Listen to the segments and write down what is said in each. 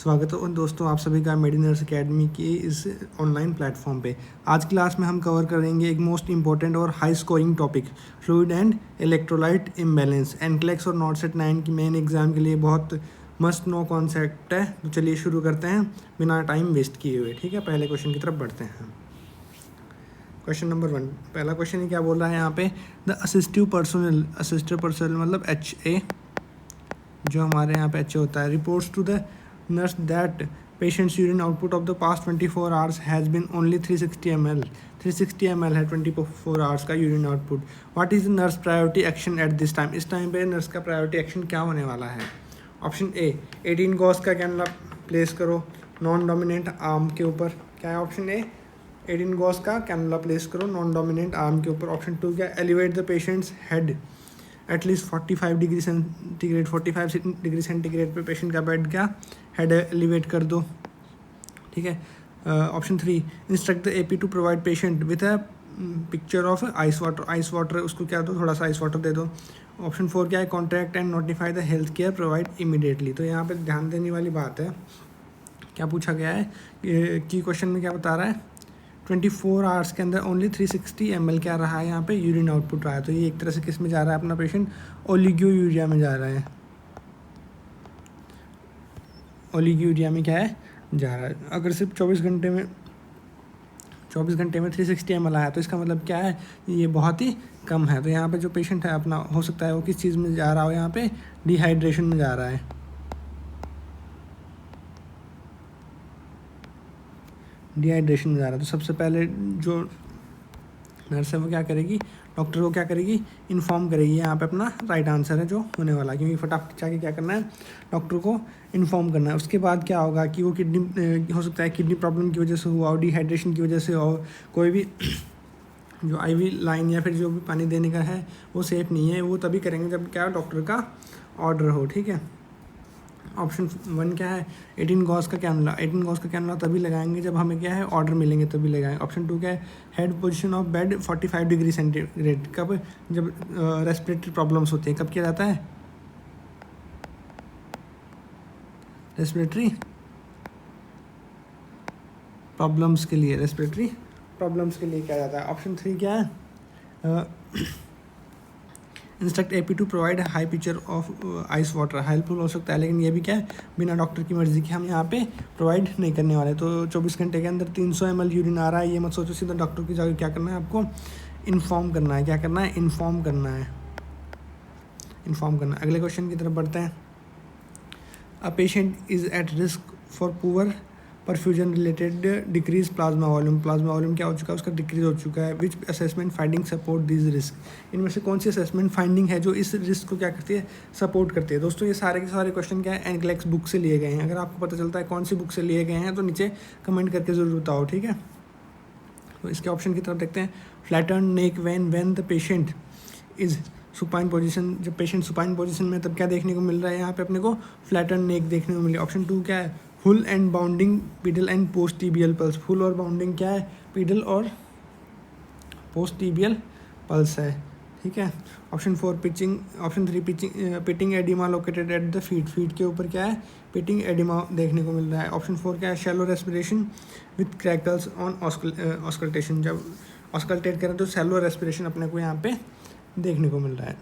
स्वागत है उन दोस्तों आप सभी का मेडिनर्स एकेडमी की इस ऑनलाइन प्लेटफॉर्म पे। आज क्लास में हम कवर करेंगे एक मोस्ट इंपॉर्टेंट और high scoring topic, fluid and electrolyte imbalance. NCLEX और नॉटसेट 9 की मेन एग्जाम के लिए बहुत मस्ट नो कॉन्सेप्ट है। तो चलिए शुरू करते हैं बिना टाइम वेस्ट किए हुए। ठीक है, पहले क्वेश्चन की तरफ बढ़ते हैं। क्वेश्चन नंबर 1, पहला क्वेश्चन ही क्या बोल रहा है यहाँ पे, द असिस्टिव पर्सनल मतलब HA, जो हमारे यहाँ पे HA होता है, reports to the nurse that patient's urine output of the past 24 hours has been only 360 ml 360 ml है 24 hours का urine output. What is the nurse priority action at this time, इस time पे nurse का priority action क्या होने वाला है। Option A, 18 Gauss का कैनुला प्लेस करो नॉन डोमिनेंट आर्म के ऊपर। क्या है ऑप्शन ए, 18 गॉस का कैनुला प्लेस करो नॉन डोमिनेंट आर्म के ऊपर। ऑप्शन 2 क्या, elevate the patients head at least 45 degree centigrade 45 degree centigrade पे पेशेंट का बेड क्या हेड एलिवेट कर दो। ठीक है। Option 3, instruct the AP to provide patient with a pitcher of ice water उसको क्या दो, थोड़ा सा आइस वाटर दे दो। ऑप्शन 4 क्या है, contact and notify the health care provide immediately. तो यहाँ पे ध्यान देने वाली बात है, क्या पूछा गया है कि क्वेश्चन में क्या बता रहा है, 24 आवर्स के अंदर ओनली 360 ml क्या रहा है यहाँ पे यूरिन आउटपुट रहा है। तो ये एक तरह से किस में जा रहा है, अपना पेशेंट ओलिगोयूरिया में जा रहा है। ओलिगोयूरिया में क्या है जा रहा है। अगर सिर्फ 24 घंटे में 360 ml आया तो इसका मतलब क्या है, ये बहुत ही कम है। तो यहाँ पे जो पेशेंट है अपना, हो सकता है वो किस चीज़ में जा रहा हो, यहाँ पे डिहाइड्रेशन में जा रहा है। डिहाइड्रेशन में जा रहा है। तो सबसे पहले जो नर्स है वो क्या करेगी, डॉक्टर को क्या करेगी, इन्फॉर्म करेगी। यहाँ पे अपना राइट आंसर है जो होने वाला है, क्योंकि फटाफट जाके क्या करना है, डॉक्टर को इन्फॉर्म करना है। उसके बाद क्या होगा कि वो किडनी, हो सकता है किडनी प्रॉब्लम की वजह से हुआ हो, डिहाइड्रेशन की वजह से हो, कोई भी जो IV लाइन या फिर जो भी पानी देने का है वो सेफ़ नहीं है, वो तभी करेंगे जब क्या डॉक्टर का ऑर्डर हो। ठीक है। ऑप्शन 1 क्या है, 18 गॉस का कैनुला तभी लगाएंगे जब हमें क्या है ऑर्डर मिलेंगे तभी लगाएंगे। ऑप्शन 2 क्या है, head position of bed 45 degree centigrade, कब, जब रेस्पिरेटरी प्रॉब्लम्स होती है, कब किया जाता है, रेस्पिरेटरी प्रॉब्लम्स के लिए किया जाता है। ऑप्शन 3 क्या है, instruct AP to provide high pitcher of ice water, helpful हो सकता है, लेकिन ये भी क्या है बिना डॉक्टर की मर्जी के हम यहाँ पे प्रोवाइड नहीं करने वाले। तो 24 घंटे के अंदर 300 ml यूरिन आ रहा है, ये मत सोचो सीधा डॉक्टर की जाकर क्या करना है, आपको इन्फॉर्म करना है। क्या करना है, इन्फॉर्म करना है। अगले क्वेश्चन की तरफ बढ़ते हैं। A patient is at risk for poor perfusion related decrease plasma volume क्या हो चुका है, उसका डिक्रीज हो चुका है। विच assessment finding support this risk, इनमें से कौन सी असेसमेंट फाइंडिंग है जो इस रिस्क को क्या करती है, सपोर्ट करती है। दोस्तों ये सारे के सारे क्वेश्चन क्या है, एनक्लेक्स बुक से लिए गए हैं। अगर आपको पता चलता है कौन सी बुक से लिए गए हैं तो नीचे कमेंट करके ज़रूर बताओ। ठीक है। तो इसके ऑप्शन की तरफ देखते हैं। Flattened neck when the patient is supine position, जब पेशेंट सुपाइन पोजीशन में तब क्या देखने को मिल रहा है, यहाँ पे अपने को फ्लैटर्न नेक देखने को मिली। ऑप्शन 2 क्या है, full and bounding pedal and post tibial pulse, full और बाउंडिंग क्या है, पीडल और पोस्ट टीबियल पल्स है। ठीक है। Option 3 pitting edema located at the feet के ऊपर क्या है, पिटिंग एडिमा देखने को मिल रहा है। ऑप्शन 4 क्या है, shallow respiration with crackles on auscultation, जब ऑस्कल्टेट करें तो शैलो रेस्पिरेशन अपने को यहाँ पे देखने को मिल रहा है।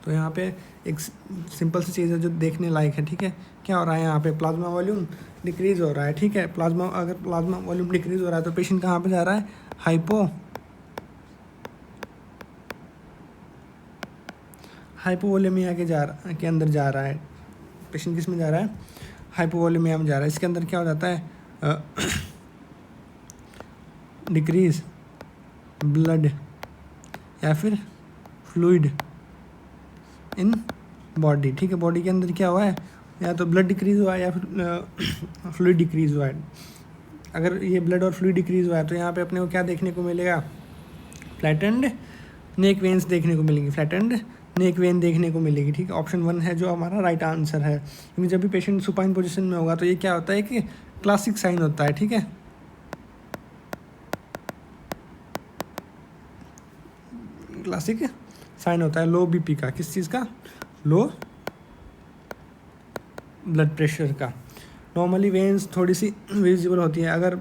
तो यहाँ पे एक सिंपल सी चीज़ है जो देखने लायक है। ठीक है। क्या हो रहा है यहाँ पे, प्लाज्मा वॉल्यूम डिक्रीज़ हो रहा है। ठीक है। अगर प्लाज्मा वॉल्यूम डिक्रीज़ हो रहा है तो पेशेंट कहाँ पे जा रहा है, हाइपोवोलेमिया के अंदर जा रहा है। पेशेंट किस में जा रहा है, हाइपोवोलेमिया में जा रहा है। इसके अंदर क्या हो जाता है, डिक्रीज ब्लड या फिर फ्लूइड इन बॉडी। ठीक है। बॉडी के अंदर क्या हुआ है, या तो ब्लड डिक्रीज़ हुआ है या फिर फ्लूइड डिक्रीज़ हुआ है। अगर ये ब्लड और फ्लूइड डिक्रीज़ हुआ है तो यहाँ पे अपने को क्या देखने को मिलेगा, फ्लैटेंड नेक वेन्स देखने को मिलेंगी, ठीक है। ऑप्शन 1 है जो हमारा राइट आंसर है, क्योंकि जब भी पेशेंट सुपाइन पोजीशन में होगा तो ये क्या होता है कि क्लासिक साइन होता है। ठीक है। क्लासिक साइन होता है लो BP का, किस चीज़ का, लो ब्लड प्रेशर का। नॉर्मली वेन्स थोड़ी सी विजिबल होती है अगर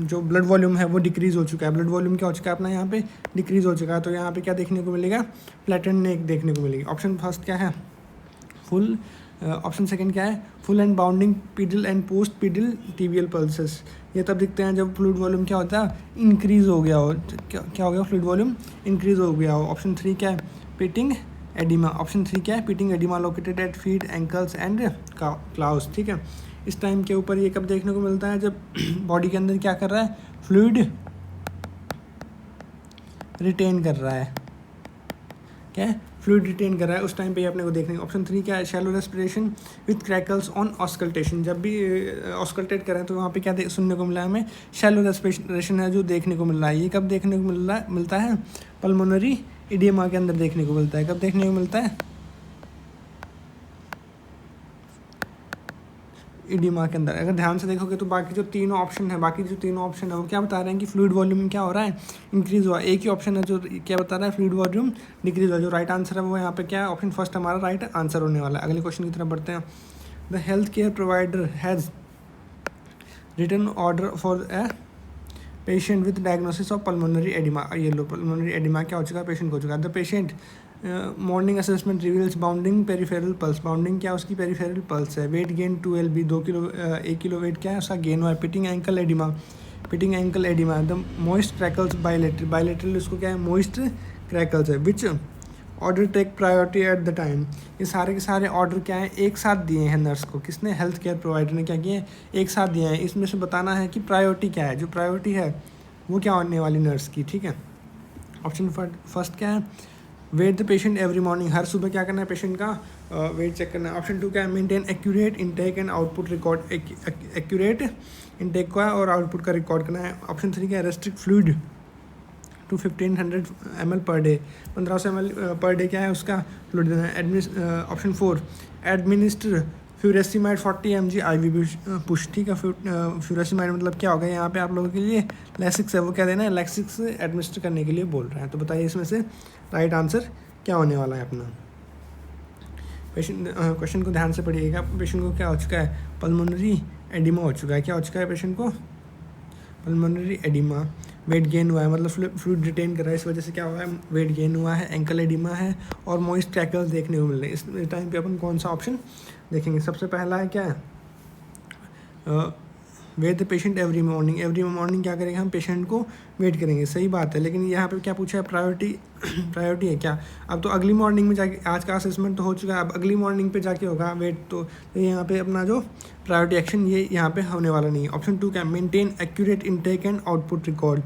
जो ब्लड वॉल्यूम है वो डिक्रीज़ हो चुका है, ब्लड वॉल्यूम क्या हो चुका है अपना यहाँ पे डिक्रीज़ हो चुका है, तो यहाँ पे क्या देखने को मिलेगा, फ्लैटेंड नेक देखने को मिलेगी। ऑप्शन फर्स्ट क्या है, फुल। ऑप्शन सेकंड क्या है, full and bounding pedal and post pedal tibial pulses. ये तब दिखते हैं जब फ्लूइड वॉल्यूम क्या होता है, इंक्रीज़ हो गया हो। क्या हो गया, फ्लूइड वॉल्यूम इंक्रीज़ हो गया हो। ऑप्शन थ्री क्या है, पिटिंग एडिमा। ऑप्शन थ्री क्या है, pitting edema located at feet ankles and calves. ठीक है, इस टाइम के ऊपर ये कब देखने को मिलता है, जब बॉडी के अंदर क्या कर रहा है, फ्लूइड रिटेन कर रहा है। क्या है, फ्लूइड रिटेन कर रहा है, उस टाइम पे ये अपने को देखने। ऑप्शन थ्री क्या है, shallow respiration with crackles on auscultation. जब भी ऑस्कल्टेट करें तो वहाँ पे क्या सुनने को मिला है हमें, शैलो रेस्पिरेशन है जो देखने को मिल रहा है। ये कब देखने को मिलता है, पल्मोनरी इडियमा के अंदर देखने को मिलता है। कब देखने को मिलता है, इडिमा के अंदर। अगर ध्यान से देखोगे तो बाकी जो तीनों ऑप्शन है वो क्या बता रहे हैं कि फ्लूइड वॉल्यूम क्या हो रहा है, इंक्रीज़ हुआ। एक ही ऑप्शन है जो क्या बता रहा है, फ्लूइड वॉल्यूम डिक्रीज हुआ। जो राइट आंसर है वो यहाँ पे क्या है, ऑप्शन फर्स्ट हमारा राइट आंसर होने वाला है। अगले क्वेश्चन की तरफ बढ़ते हैं। The health care provider has written order for a patient with diagnosis of pulmonary edema. ये लो, पल्मोनरी एडिमा क्या हो चुका है, पेशेंट को हो चुका है। The patient morning assessment reveals bounding peripheral pulse. Bounding क्या उसकी, पेरिफेरल पल्स है। Weight gain 2 LB, 2 kilo 1 kilo weight क्या है उसका गेन हुआ है। Pitting ankle edema, the moist crackles bilateral उसको क्या है, मॉइस्ट क्रैकल्स है। Which order take priority at the time. ये सारे के सारे ऑर्डर क्या है, एक साथ दिए हैं नर्स को। किसने, हेल्थ केयर प्रोवाइडर ने क्या किए, एक साथ दिए हैं। इसमें से बताना है कि प्रायोरिटी क्या है, जो प्रायोरिटी है वो क्या होने वाली नर्स की। ठीक है, ऑप्शन फर्स्ट क्या है, wait the patient every morning. हर सुबह क्या करना है, पेशेंट का वेट चेक करना है। ऑप्शन टू क्या है, maintain accurate intake and output record. Accurate intake का और आउटपुट का रिकॉर्ड करना है। ऑप्शन थ्री क्या है, restrict fluid to 1500 ml per day. 1500 ml per day क्या है उसका फ्लूइड देना है। Option four, administer furosemide 40 mg IV push. ठीक है, फ्यूरेसिमाइड मतलब क्या होगा यहाँ पे आप लोगों के लिए, लैसिक्स है, वो क्या देना है, लैसिक्स एडमिनिस्टर करने के लिए बोल रहे हैं। तो बताइए इसमें से राइट आंसर क्या होने वाला है अपना। पेशेंट क्वेश्चन को ध्यान से पढ़िएगा। पेशेंट को क्या हो चुका है, पल्मोनरी एडिमा हो चुका है। क्या हो चुका है पेशेंट को, पल्मोनरी एडिमा। वेट गेन हुआ है, मतलब फ्लूइड रिटेन कर रहा है, इस वजह से क्या हुआ है, वेट गेन हुआ है। एंकल एडिमा है और मॉइस्ट क्रैकल्स देखने को मिल रहे हैं। इस टाइम पे अपन कौन सा ऑप्शन देखेंगे, सबसे पहला है क्या है, wait the patient every morning क्या करेंगे हम, पेशेंट को वेट करेंगे। सही बात है, लेकिन यहाँ पे क्या पूछा है, प्रायोरिटी है क्या। अब तो अगली मॉर्निंग में जाके, आज का असेसमेंट तो हो चुका है, अब अगली मॉर्निंग पे जाके होगा वेट। तो यहाँ पे अपना जो प्रायोरिटी एक्शन ये यहाँ पे होने वाला नहीं है। ऑप्शन टू क्या, maintain accurate intake and output record.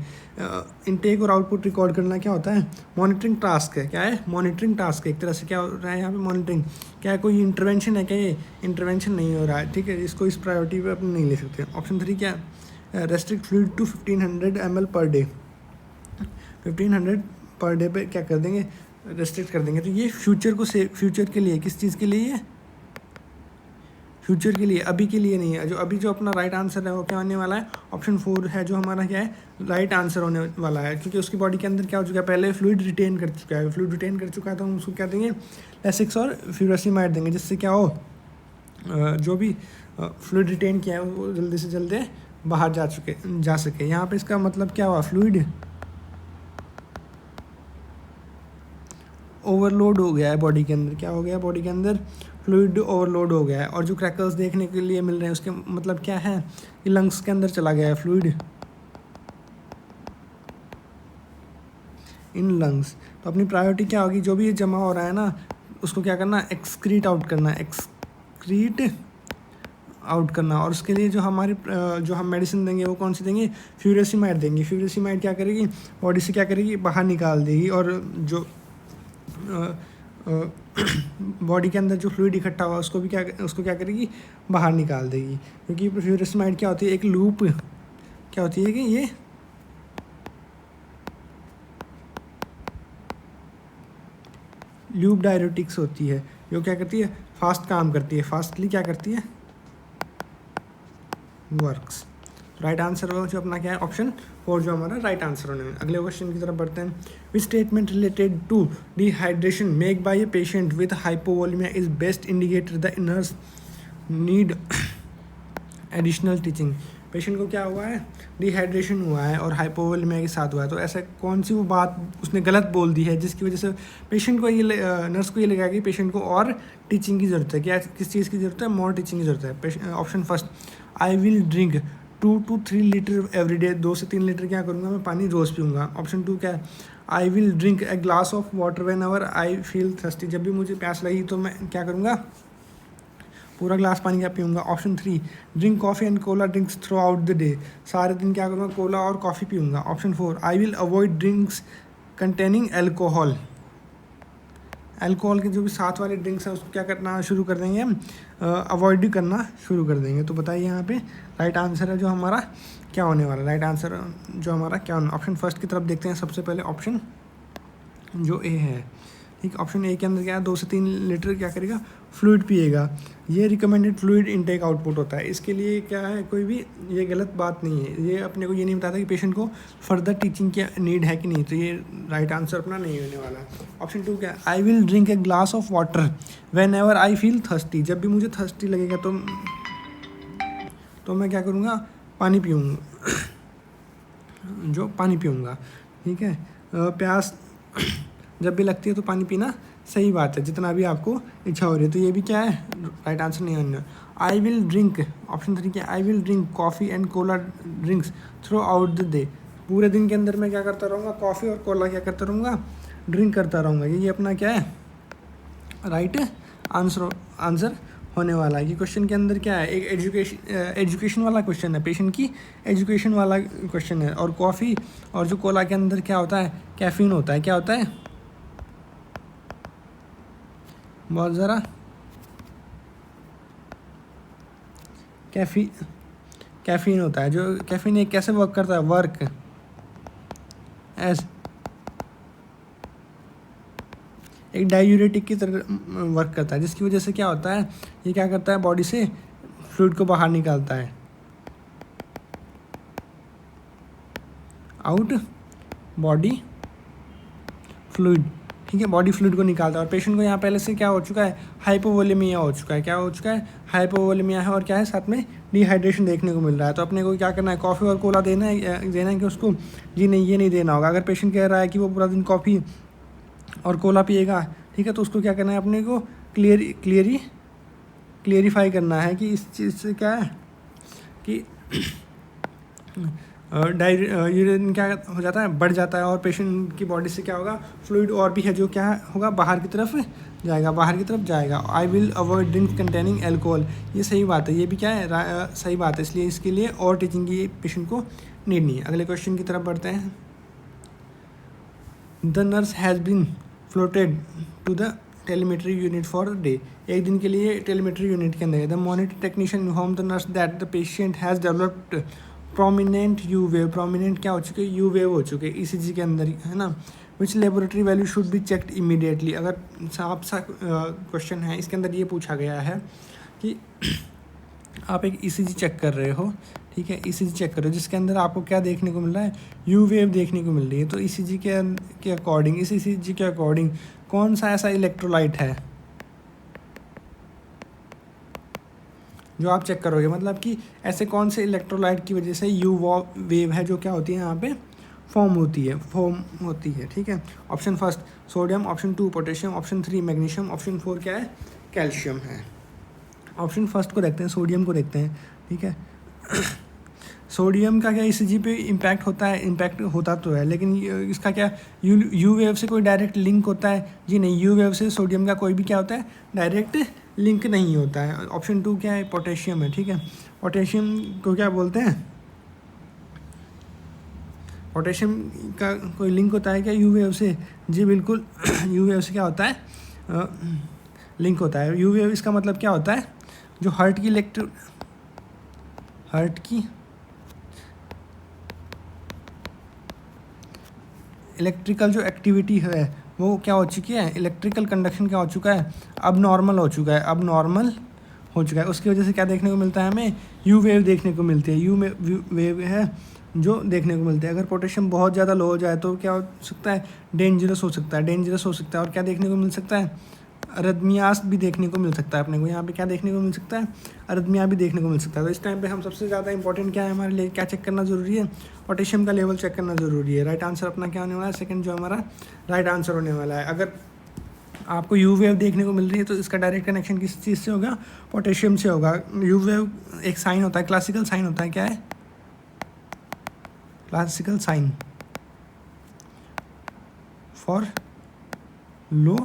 Intake और आउटपुट रिकॉर्ड करना क्या होता है, मॉनिटरिंग टास्क है। क्या है, मॉनिटरिंग टास्क है एक तरह से। क्या हो रहा है यहाँ पे, मॉनिटरिंग। क्या है, कोई इंटरवेंशन है क्या, ये इंटरवेंशन नहीं हो रहा है। ठीक है, इसको इस प्रायोरिटी पे अपन नहीं ले सकते। ऑप्शन थ्री क्या है, restrict fluid to 1500 ml per day. 1500 per day पे क्या कर देंगे, रेस्ट्रिक्ट कर देंगे। तो ये फ्यूचर के लिए, किस चीज़ के लिए है, फ्यूचर के लिए, अभी के लिए नहीं है। जो अपना राइट आंसर है वो क्या होने वाला है, ऑप्शन फोर है जो हमारा क्या है, राइट आंसर होने वाला है। क्योंकि उसकी बॉडी के अंदर क्या हो चुका है, पहले फ्लूइड रिटेन कर चुका है, तो हम उसको क्या देंगे, लैसिक्स और फ्यूरेसिमाइड देंगे, जिससे क्या हो, जो भी फ्लूइड रिटेन किया है वो जल्दी से जल्दी बाहर जा सके। यहाँ पे इसका मतलब क्या हुआ, फ्लूइड ओवरलोड हो गया है बॉडी के अंदर। क्या हो गया, बॉडी के अंदर फ्लूइड ओवरलोड हो गया है। और जो क्रैकल्स देखने के लिए मिल रहे हैं उसके मतलब क्या है, ये लंग्स के अंदर चला गया है फ्लूइड इन लंग्स। तो अपनी प्रायोरिटी क्या होगी, जो भी ये जमा हो रहा है ना उसको क्या करना, एक्सक्रीट आउट करना। और उसके लिए जो हम मेडिसिन देंगे वो कौन सी देंगे, फ्यूरेसिमाइड देंगे। फ्यूरेसिमाइड क्या करेगी, बॉडी से क्या करेगी, बाहर निकाल देगी। और जो बॉडी के अंदर जो फ्लूइड इकट्ठा हुआ उसको क्या करेगी, बाहर निकाल देगी। क्योंकि फ्यूरेसिमाइड क्या होती है, एक लूप क्या होती है कि ये लूप डायरेटिक्स होती है, जो क्या करती है, फास्ट काम करती है, फास्टली क्या करती है, वर्क्स। तो राइट आंसर होगा जो अपना क्या है ऑप्शन 4 जो हमारा राइट आंसर होने। अगले क्वेश्चन की तरफ बढ़ते हैं। Which statement related to dehydration make by a patient with hypovolemia is best indicator the nurse need additional teaching. Patient को क्या हुआ है, डिहाइड्रेशन हुआ है और हाइपोवोलेमिया के साथ हुआ है, तो ऐसा कौन सी वो बात उसने गलत बोल दी है जिसकी वजह से पेशेंट को ये नर्स को ये लगा कि पेशेंट को और टीचिंग की ज़रूरत है। क्या किस चीज़ की ज़रूरत है, मोर टीचिंग की ज़रूरत है। Option first, I will drink 2 to 3 litre every day, 2 से 3 लीटर क्या करूँगा मैं पानी रोज़ पीऊँगा। ऑप्शन 2 क्या है, I will drink a glass of water when ever I feel thirsty, जब भी मुझे प्यास लगी तो मैं क्या करूँगा पूरा ग्लास पानी क्या पीऊँगा। Option 3, drink coffee and Cola drinks through out the day, सारे दिन क्या करूँगा कोला और कॉफ़ी पीऊँगा। Option 4, I will avoid drinks containing alcohol, alcohol के जो भी साथ वाले ड्रिंक्स हैं उसको क्या करना शुरू कर देंगे हम, अवॉइड करना शुरू कर देंगे। तो बताइए यहाँ पे राइट आंसर है जो हमारा क्या होने वाला, राइट आंसर जो हमारा क्या होना। ऑप्शन फर्स्ट की तरफ देखते हैं सबसे पहले, ऑप्शन जो ए है, ठीक। ऑप्शन ए के अंदर क्या है, 2 से 3 लीटर क्या करेगा फ्लूइड पिएगा, ये रिकमेंडेड फ्लूइड इनटेक आउटपुट होता है। इसके लिए क्या है, कोई भी ये गलत बात नहीं है, ये अपने को ये नहीं बताता कि पेशेंट को फर्दर टीचिंग की नीड है कि नहीं, तो ये राइट आंसर अपना नहीं होने वाला। ऑप्शन 2 क्या है, I will drink a glass of water when ever I feel thirsty, जब भी मुझे थर्स्टी लगेगा तो मैं क्या करूँगा पानी पीऊँगा, जो पानी पीऊँगा, ठीक है। प्यास जब भी लगती है तो पानी पीना सही बात है, जितना भी आपको इच्छा हो रही है, तो ये भी क्या है राइट आंसर नहीं होना। आई विल ड्रिंक, ऑप्शन 3 क्या, I will drink coffee and Cola drinks through out the day, पूरे दिन के अंदर मैं क्या करता रहूँगा कॉफ़ी और कोला क्या करता रहूँगा ड्रिंक करता रहूँगा। ये अपना क्या है राइट आंसर होने वाला है। ये क्वेश्चन के अंदर क्या है, एक एजुकेशन वाला क्वेश्चन है, पेशेंट की एजुकेशन वाला क्वेश्चन है। और कॉफ़ी और जो कोला के अंदर क्या होता है, कैफीन होता है, क्या होता है बहुत ज़रा कैफीन होता है। जो कैफीन एक कैसे वर्क करता है, वर्क एज एक डायूरेटिक की तरह वर्क करता है, जिसकी वजह से क्या होता है, ये क्या करता है बॉडी से फ्लूइड को बाहर निकालता है, आउट बॉडी फ्लूइड, ठीक है, बॉडी फ्लूइड को निकालता है। और पेशेंट को यहाँ पहले से क्या हो चुका है, हाइपोवोलेमिया हो चुका है, क्या हो चुका है हाइपोवोलेमिया है, और क्या है साथ में डिहाइड्रेशन देखने को मिल रहा है। तो अपने को क्या करना है, कॉफ़ी और कोला देना है कि उसको, जी नहीं ये नहीं देना होगा। अगर पेशेंट कह रहा है कि वो पूरा दिन कॉफ़ी और कोला पिएगा, ठीक है, तो उसको क्या करना है, अपने को क्लियरिफाई करना है कि इस चीज़ से क्या है कि यूरिन क्या हो जाता है, बढ़ जाता है, और पेशेंट की बॉडी से क्या होगा फ्लूइड और भी है जो क्या होगा बाहर की तरफ जाएगा। आई will avoid drinks containing alcohol, ये सही बात है, ये भी क्या है सही बात है, इसलिए इसके लिए और टीचिंग की पेशेंट को नीड नहीं है। अगले क्वेश्चन की तरफ बढ़ते हैं। The nurse has been floated to the telemetry unit for day, एक दिन के लिए टेलीमेट्री यूनिट के अंदर the monitor technician inform the nurse that the patient has developed prominent U wave, prominent क्या हो चुके, यू वेव हो चुके ईसीजी के अंदर, है ना। Which laboratory value should be checked immediately, अगर साफ सा क्वेश्चन है, इसके अंदर ये पूछा गया है कि आप एक ईसीजी चेक कर रहे हो, ठीक है, ईसीजी चेक कर रहे हो जिसके अंदर आपको क्या देखने को मिल रहा है, यू वेव देखने को मिल रही है। तो ईसीजी के अकॉर्डिंग, इस ईसीजी के अकॉर्डिंग कौन सा ऐसा इलेक्ट्रोलाइट है जो आप चेक करोगे, मतलब कि ऐसे कौन से इलेक्ट्रोलाइट की वजह से यू वेव है जो क्या होती है यहाँ पे फॉर्म होती है, ठीक है। Option first sodium, option 2 potassium, option 3 magnesium, option 4 क्या है कैल्शियम है। ऑप्शन फर्स्ट को देखते हैं, सोडियम को देखते हैं, ठीक है। सोडियम का क्या ईसीजी पे इम्पैक्ट होता है, इम्पैक्ट होता तो है, लेकिन इसका क्या यू वेव से कोई डायरेक्ट लिंक होता है, जी नहीं, यू वेव से सोडियम का कोई भी क्या होता है डायरेक्ट लिंक नहीं होता है। ऑप्शन 2 क्या है पोटेशियम है, ठीक है। पोटेशियम को क्या बोलते हैं, पोटेशियम का कोई लिंक होता है क्या यू वेव से, जी बिल्कुल यू वेव से क्या होता है लिंक होता है। यू वेव इसका मतलब क्या होता है, जो हार्ट की इलेक्ट्रिकल जो एक्टिविटी है वो क्या हो चुकी है, इलेक्ट्रिकल कंडक्शन क्या हो चुका है, अब नॉर्मल हो चुका है, अब नॉर्मल हो चुका है। उसकी वजह से क्या देखने को मिलता है हमें, यू वेव देखने को मिलती है, यू वेव है जो देखने को मिलती है। अगर पोटेशियम बहुत ज़्यादा लो हो जाए तो क्या हो सकता है, डेंजरस हो सकता है। और क्या देखने को मिल सकता है, अरिथमियास भी देखने को मिल सकता है। अपने को यहाँ पे क्या देखने को मिल सकता है, अरिथमिया भी देखने को मिल सकता है। तो इस टाइम पे हम सबसे ज़्यादा इंपॉर्टेंट क्या है हमारे लिए, क्या चेक करना ज़रूरी है, पोटेशियम का लेवल चेक करना ज़रूरी है। राइट आंसर अपना क्या होने वाला है, सेकंड जो हमारा राइट आंसर होने वाला है। अगर आपको यू वेव देखने को मिल रही है तो इसका डायरेक्ट कनेक्शन किस चीज़ से होगा, पोटेशियम से होगा। यू वेव एक साइन होता है, क्लासिकल साइन होता है, क्या है, classical sign for low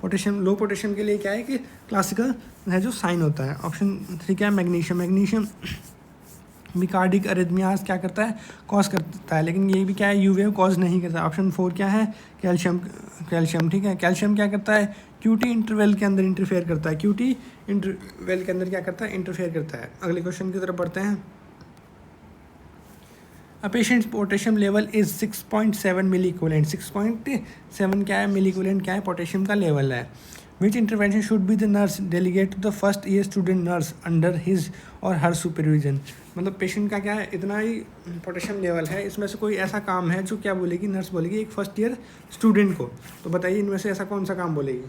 potassium. Low potassium के लिए क्या है कि क्लासिकल है जो साइन होता है। ऑप्शन 3 क्या है, मैग्नीशियम भी कार्डिक अरिथमियास क्या करता है, कॉज करता है, लेकिन ये भी क्या है, यू वेव कॉज नहीं करता। ऑप्शन 4 क्या है, कैल्शियम। ठीक है, कैल्शियम क्या करता है, क्यूटी इंटरवेल के अंदर इंटरफेयर करता है, क्यूटी इंटरवेल के अंदर क्या करता है, इंटरफेयर करता है। अगले क्वेश्चन की तरफ बढ़ते हैं। A patient's potassium level is 6.7 milliequivalent. 6.7 क्या है, मिली इक्विवेलेंट क्या है, पोटेशियम का लेवल है। Which intervention should be the nurse delegate to the first year student nurse under his or her supervision। मतलब पेशेंट का क्या है, इतना ही पोटेशियम लेवल है, इसमें से कोई ऐसा काम है जो क्या बोलेगी, नर्स बोलेगी एक फर्स्ट ईयर स्टूडेंट को। तो बताइए इनमें से ऐसा कौन सा काम बोलेगी।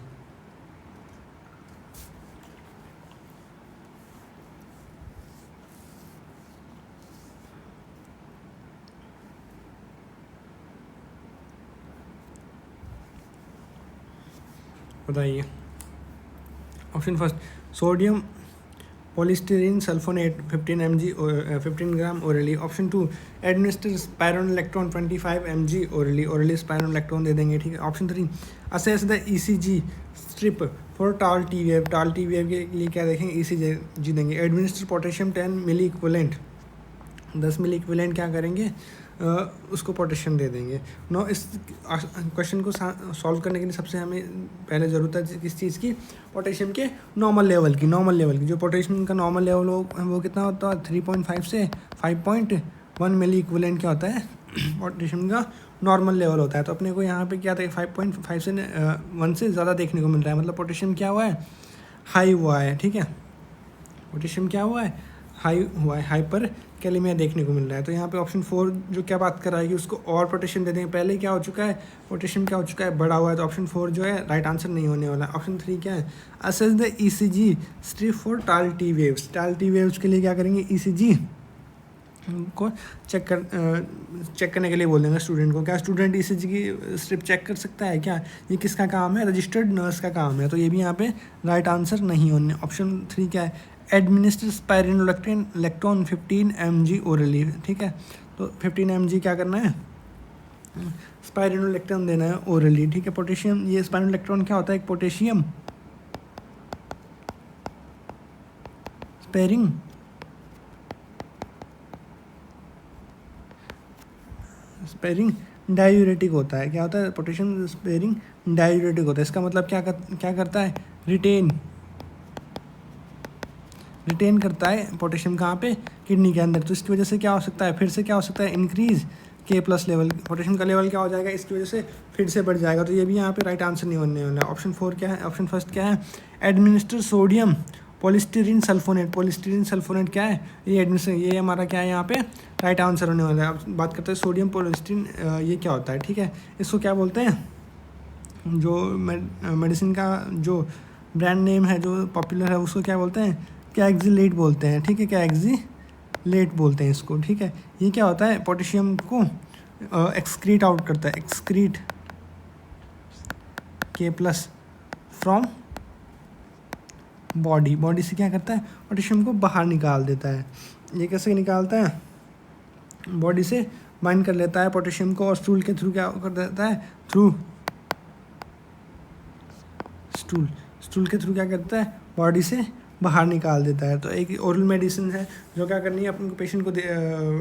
बताइए। Option first, sodium polystyrene sulphonate 15 gram orally. Option 2, administer spironolactone 25 mg orally spironolactone दे देंगे। ठीक है। Option 3, assess the ECG strip for tall T wave. Tall T wave के लिए क्या देखेंगे, ECG देंगे। Administer potassium 10 milliequivalent, 10 milliequivalent क्या करेंगे, उसको पोटेशियम दे देंगे। नो, इस क्वेश्चन को सॉल्व करने के लिए सबसे हमें पहले ज़रूरत है किस चीज़ की, पोटेशियम के नॉर्मल लेवल की। जो पोटेशियम का नॉर्मल लेवल वो कितना होता है, 3.5 से 5.1 मिली इक्विवेलेंट क्या होता है, पोटेशियम का नॉर्मल लेवल होता है। तो अपने को यहाँ पे क्या था, 5.5 से 1 से ज़्यादा देखने को मिल रहा है, मतलब पोटेशियम क्या हुआ है, हाई हुआ है। ठीक है, पोटेशियम क्या हुआ है, हाई हुआ है, हाइपर कैलेमिया देखने को मिल रहा है। तो यहाँ पे ऑप्शन 4 जो क्या बात कर रहा है कि उसको और पोटेशियम दे देंगे। पहले क्या हो चुका है, पोटेशियम क्या हो चुका है, बड़ा हुआ है। तो ऑप्शन 4 जो है राइट आंसर नहीं होने वाला। ऑप्शन 3 क्या है, assess the ECG strip for tall T waves. टाल टी वेव्स के लिए क्या करेंगे, ECG को चेक करने के लिए बोल देंगे स्टूडेंट को। क्या स्टूडेंट ECG की स्ट्रिप चेक कर सकता है क्या, ये किसका काम है, रजिस्टर्ड नर्स का काम है। तो ये भी यहाँ पे राइट आंसर नहीं होने। ऑप्शन 3 क्या है, एडमिनिस्टर स्पायरोनोलेक्ट्रॉन 15 mg ओरली। ठीक है, तो 15 mg क्या करना है, स्पायरोनोलेक्ट्रॉन देना है ओरली। ठीक है, पोटेशियम, ये स्पायरोनोलेक्ट्रॉन क्या होता है, एक पोटेशियम स्पेरिंग डायूरेटिक होता है। क्या होता है, पोटेशियम स्पेरिंग डायूरेटिक होता है। इसका मतलब क्या करता है, रिटेन करता है पोटेशियम कहाँ पे, किडनी के अंदर। तो इसकी वजह से क्या हो सकता है, फिर से क्या हो सकता है, इंक्रीज K+ लेवल, पोटेशियम का लेवल क्या हो जाएगा, इसकी वजह से फिर से बढ़ जाएगा। तो ये भी यहाँ पे राइट आंसर नहीं होने वाला। ऑप्शन 4 क्या है, ऑप्शन फर्स्ट क्या है, एडमिनिस्टर सोडियम पॉलीस्टीरीन सल्फोनेट क्या है, ये एडमिनिस्टर, ये हमारा क्या है यहाँ पे राइट आंसर होने वाला है। अब बात करते हैं सोडियम पॉलीस्टीरीन, ये क्या होता है। ठीक है, इसको क्या बोलते हैं, जो मेडिसिन का जो ब्रांड नेम है जो पॉपुलर है उसको क्या बोलते हैं, कैक्जिलेट बोलते हैं। ठीक है, कैक्जिलेट बोलते हैं इसको। ठीक है, ये क्या होता है, पोटेशियम को एक्सक्रीट आउट करता है, एक्सक्रीट K+ फ्रॉम बॉडी से क्या करता है, पोटेशियम को बाहर निकाल देता है। ये कैसे निकालता है, बॉडी से बाइंड कर लेता है पोटेशियम को और स्टूल के थ्रू क्या कर देता है, स्टूल के थ्रू क्या करता है, बॉडी से बाहर निकाल देता है। तो एक ओरल मेडिसिन है जो क्या करनी है, अपने पेशेंट को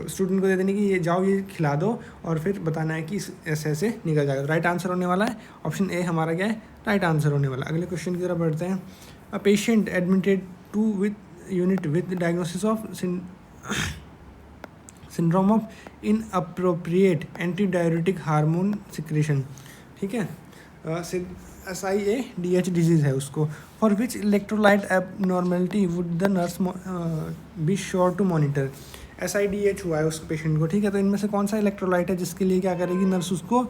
स्टूडेंट को दे देनी कि ये जाओ ये खिला दो और फिर बताना है कि ऐसे ऐसे निकल जाएगा। तो राइट आंसर होने वाला है ऑप्शन ए हमारा क्या है, राइट आंसर होने वाला। अगले क्वेश्चन की तरफ बढ़ते हैं। A patient admitted to unit with diagnosis of syndrome of inappropriate anti diuretic hormone secretion. ठीक है, SIADH डिजीज़ है उसको, for which electrolyte abnormality would the nurse be sure to monitor. SIDH हुआ है उस पेशेंट को, ठीक है। तो इनमें से कौन सा इलेक्ट्रोलाइट है जिसके लिए क्या करेगी नर्स उसको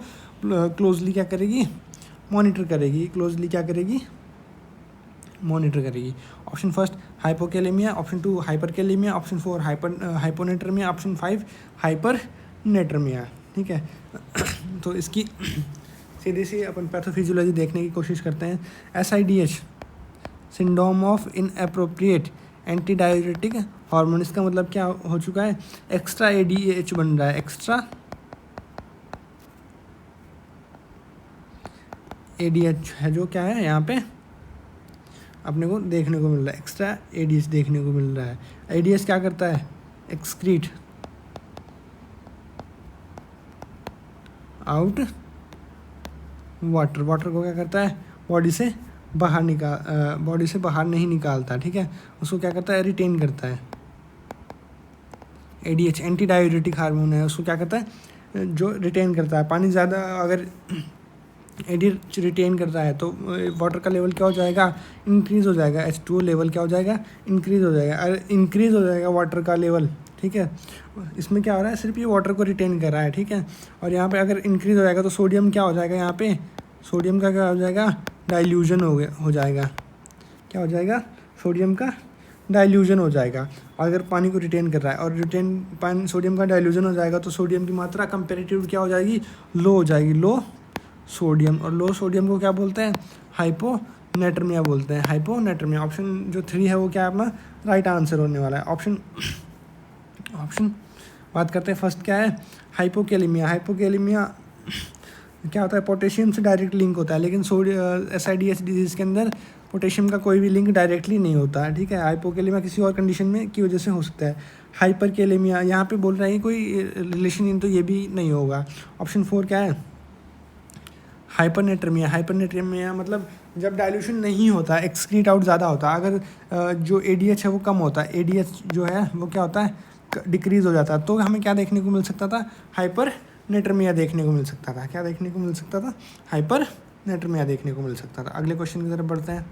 क्लोजली क्या करेगी, मॉनिटर करेगी, क्लोजली क्या करेगी, मॉनिटर करेगी। Option first hypokalemia, option 2 hyperkalemia, option 4 hyponatremia, option 5 hypernatremia, ठीक है। तो इसकी सीधी सी अपन पैथोफिजियोलॉजी देखने की कोशिश करते हैं। SIDH syndrome of inappropriate anti diuretic hormone, इसका मतलब क्या हो चुका है, एक्स्ट्रा ADH बन रहा है, एक्स्ट्रा ADH है जो क्या है यहाँ पे अपने को देखने को मिल रहा है, एक्स्ट्रा ADH देखने को मिल रहा है। ADH क्या करता है, एक्सक्रीट आउट वाटर, वाटर को क्या करता है बॉडी से बाहर बॉडी से बाहर नहीं निकालता, ठीक है। उसको क्या करता है, रिटेन करता है। ADH एंटी डाययूरेटिक हार्मोन है, उसको क्या करता है, जो रिटेन करता है। पानी ज़्यादा अगर ADH रिटेन करता है तो वाटर का लेवल क्या हो जाएगा, इंक्रीज़ हो जाएगा। H2O लेवल क्या हो जाएगा, इंक्रीज़ हो जाएगा। अगर इंक्रीज़ हो जाएगा वाटर का लेवल, ठीक है, इसमें क्या हो रहा है, सिर्फ ये वाटर को रिटेन कर रहा है, ठीक है। और यहाँ पे अगर इंक्रीज़ हो जाएगा तो सोडियम क्या हो जाएगा, यहाँ पे सोडियम का क्या हो जाएगा, डाइल्यूजन हो जाएगा। क्या हो जाएगा, सोडियम का डाइल्यूजन हो जाएगा। अगर पानी को रिटेन कर रहा है और सोडियम का डाइल्यूजन हो जाएगा तो सोडियम की मात्रा कंपेरेटिव क्या हो जाएगी, लो हो जाएगी, लो सोडियम। और लो सोडियम को क्या बोलते हैं, हाइपोनेट्रमिया बोलते हैं, हाइपोनेट्रमिया। ऑप्शन जो 3 है वो क्या है अपना राइट आंसर होने वाला है। ऑप्शन बात करते हैं फर्स्ट क्या है, हाइपोकैलेमिया। हाइपोकैलेमिया क्या होता है, पोटेशियम से डायरेक्ट लिंक होता है, लेकिन SIDH डिजीज़ के अंदर पोटेशियम का कोई भी लिंक डायरेक्टली नहीं होता है, ठीक है। हाइपोकैलेमिया किसी और कंडीशन में की वजह से हो सकता है। हाइपरकैलेमिया यहाँ पे बोल रहा है कोई रिलेशन इन, तो ये भी नहीं होगा। ऑप्शन 4 क्या है, हाइपरनेट्रमिया। हाइपरनेट्रमिया मतलब जब डाइल्यूशन नहीं होता, एक्सक्रीट आउट ज़्यादा होता है, अगर जो ADH है वो कम होता है, ADH जो है वो क्या होता है, डिक्रीज़ हो जाता है, तो हमें क्या देखने को मिल सकता था, हाइपरनेट्रमिया देखने को मिल सकता था। क्या देखने को मिल सकता था, हाइपरनेट्रमिया देखने को मिल सकता था। अगले क्वेश्चन की तरफ बढ़ते हैं।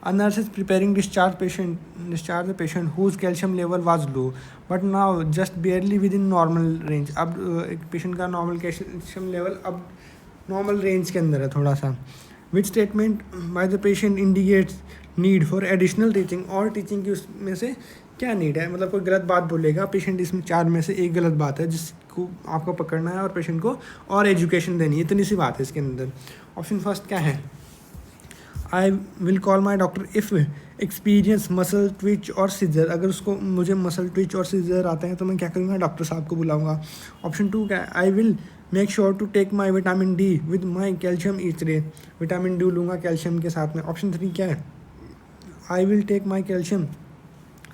A nurse is preparing discharge the patient whose calcium level was low but now just barely within normal range। अब एक पेशेंट का नॉर्मल कैल्शियम लेवल अब नॉर्मल रेंज के अंदर है थोड़ा सा। Which statement by the patient indicates need for additional teaching, और टीचिंग की उसमें से क्या नीड है, मतलब कोई गलत बात बोलेगा पेशेंट, इसमें 4 में से एक गलत बात है जिसको आपको पकड़ना है और पेशेंट को और एजुकेशन देनी है, इतनी सी बात है इसके अंदर। ऑप्शन फर्स्ट क्या है, I will call my doctor if experience muscle Twitch और सीजर। अगर उसको मुझे मसल ट्विच और सीजर आते हैं तो मैं क्या करूँगा, डॉक्टर साहब को बुलाऊंगा। ऑप्शन 2 क्या है, I will make sure to take my vitamin D with my calcium each day. Vitamin D लूँगा कैल्शियम के साथ में। ऑप्शन 3 क्या है, I will take my calcium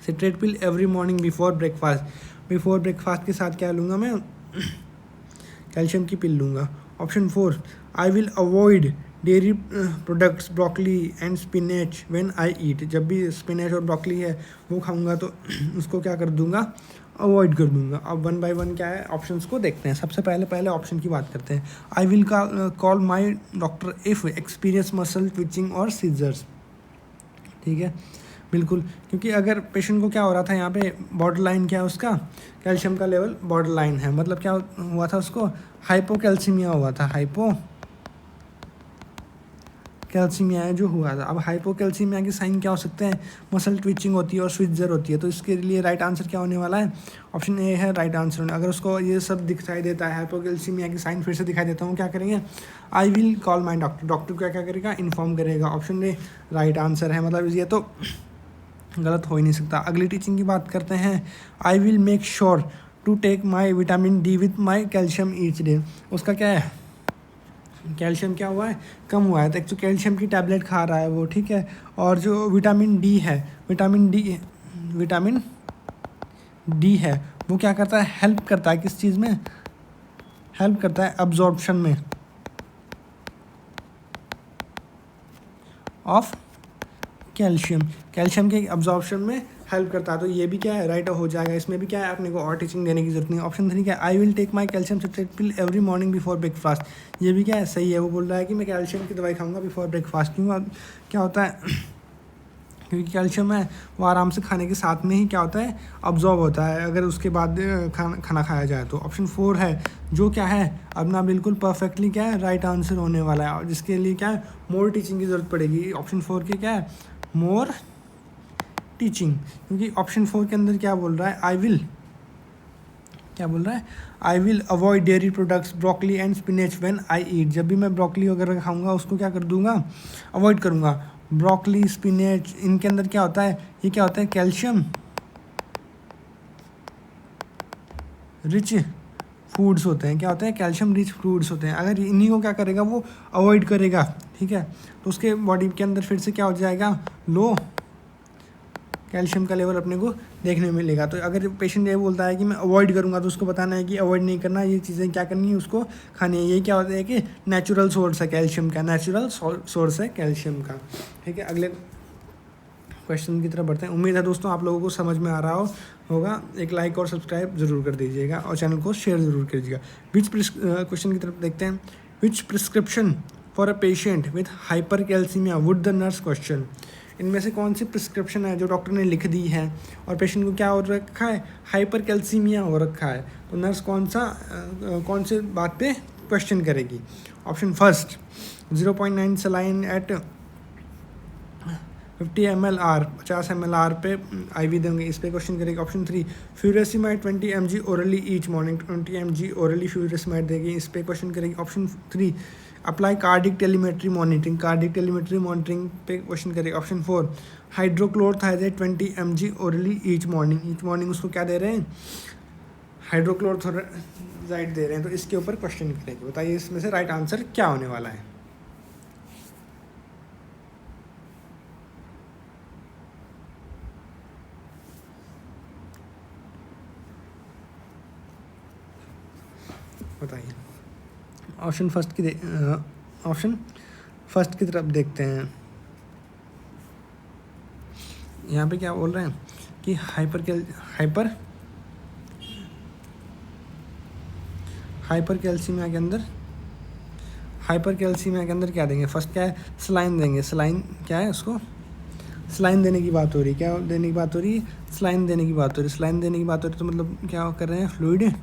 citrate pill every morning before breakfast. Before breakfast के साथ क्या लूँगा मैं, कैल्शियम की पिल लूँगा। Option 4 I will avoid dairy products broccoli and spinach when I eat. जब भी स्पिनच और ब्रोकली है वो खाऊंगा तो उसको क्या कर दूंगा, अवॉइड कर दूंगा। अब 1 बाय 1 क्या है, ऑप्शंस को देखते हैं। सबसे पहले ऑप्शन की बात करते हैं। I will call my doctor if experience muscle twitching और सीजर्स, ठीक है, बिल्कुल, क्योंकि अगर पेशेंट को क्या हो रहा था यहाँ पे, बॉर्डर लाइन क्या है उसका, कैल्शियम का लेवल बॉर्डर लाइन है, मतलब क्या हुआ था उसको, हाइपोकैल्सीमिया हुआ था, हाइपोकैल्सीमिया जो हुआ था। अब हाइपोकैल्सीमिया के साइन क्या हो सकते हैं, मसल ट्विचिंग होती है और स्विचर होती है, तो इसके लिए राइट आंसर क्या होने वाला है, ऑप्शन ए है राइट आंसर। अगर उसको ये सब दिखाई देता है, हाइपोकैल्सीमिया की साइन फिर से दिखाई देता हूँ, क्या करेंगे, I will call my doctor. Doctor क्या करेगा, इन्फॉर्म करेगा। ऑप्शन ए राइट आंसर है, मतलब ये तो गलत हो ही नहीं सकता। अगली टीचिंग की बात करते हैं। I will make sure to take my vitamin D with my calcium each day. उसका क्या है, कैल्शियम क्या हुआ है, कम हुआ है, तो एक तो कैल्शियम की टैबलेट खा रहा है वो, ठीक है। और जो विटामिन D है, विटामिन D है वो क्या करता है, हेल्प करता है किस चीज़ में, हेल्प करता है अब्जॉर्प्शन में ऑफ कैल्शियम। कैल्शियम के अब्जॉर्प्शन में हेल्प करता है, तो ये भी क्या है राइट हो जाएगा। इसमें भी क्या है अपने को और टीचिंग देने की जरूरत नहीं। ऑप्शन 3 क्या है, I will take my calcium citrate pill every morning before breakfast. ये भी क्या है सही है, वो बोल रहा है कि मैं कैल्शियम की दवाई खाऊंगा बिफोर ब्रेकफास्ट। क्यों, क्या होता है क्योंकि कैल्शियम है वो आराम से खाने के साथ में ही क्या होता है अब्जॉर्ब होता है अगर उसके बाद खाना खाया जाए तो। ऑप्शन 4 है जो क्या है अपना बिल्कुल परफेक्टली क्या है राइट आंसर होने वाला है, और जिसके लिए क्या है मोर टीचिंग की ज़रूरत पड़ेगी। ऑप्शन 4 के क्या है मोर टीचिंग, क्योंकि ऑप्शन 4 के अंदर क्या बोल रहा है आई विल, क्या बोल रहा है I will avoid dairy products broccoli and spinach when I eat. जब भी मैं ब्रोकली वगैरह खाऊंगा उसको क्या कर दूंगा अवॉइड करूंगा। ब्रोकली स्पिनेच इनके अंदर क्या होता है, ये क्या होता है कैल्शियम रिच फूड्स होते हैं। क्या होते हैं कैल्शियम रिच फूड्स होते हैं। अगर इन्हीं को क्या करेगा वो अवॉइड करेगा, ठीक है, तो उसके बॉडी के अंदर फिर से क्या हो जाएगा लो कैल्शियम का लेवल अपने को देखने में मिलेगा। तो अगर पेशेंट ये बोलता है कि मैं अवॉइड करूंगा तो उसको बताना है कि अवॉइड नहीं करना, ये चीज़ें क्या करनी है उसको खानी है। ये क्या होता है कि नेचुरल सोर्स है कैल्शियम का, नेचुरल सोर्स है कैल्शियम का। ठीक है, अगले क्वेश्चन की तरफ बढ़ते हैं। उम्मीद है दोस्तों आप लोगों को समझ में आ रहा होगा। एक लाइक और सब्सक्राइब जरूर कर दीजिएगा और चैनल को शेयर जरूर कीजिएगा। क्वेश्चन की तरफ देखते हैं। Which prescription for a patient with hypercalcemia would the nurse question. इनमें से कौन सी प्रिस्क्रिप्शन है जो डॉक्टर ने लिख दी है और पेशेंट को क्या हो रखा है हाइपर कैल्सीमिया हो रखा है, तो नर्स कौन से बात पे क्वेश्चन करेगी। Option first 0.9 saline eight 50 ml/r 50 ml/r पे IV देंगे, इस पे क्वेश्चन करेगी। Option 3 furosemide 20 mg orally each morning 20 mg orally furosemide देगी, इस पे क्वेश्चन करेगी। Option 3 apply cardiac telemetry monitoring पे क्वेश्चन करेगी। Option 4 hydrochlorothiazide 20 mg orally each morning उसको क्या दे रहे हैं हाइड्रोक्लोरथाइजेट दे रहे हैं, तो इसके ऊपर क्वेश्चन करेगी। बताइए इसमें से राइट आंसर क्या होने वाला है। बताइए। ऑप्शन फर्स्ट की तरफ देखते हैं। यहाँ पे क्या बोल रहे हैं कि हाइपर कैल्सीमिया के अंदर क्या देंगे। फर्स्ट क्या है सलाइन देंगे। सलाइन क्या है उसको सलाइन देने की बात हो रही है। क्या देने की बात हो रही है सलाइन देने की बात हो रही है। सलाइन देने की बात हो रही है तो मतलब क्या कर रहे हैं फ्लूइड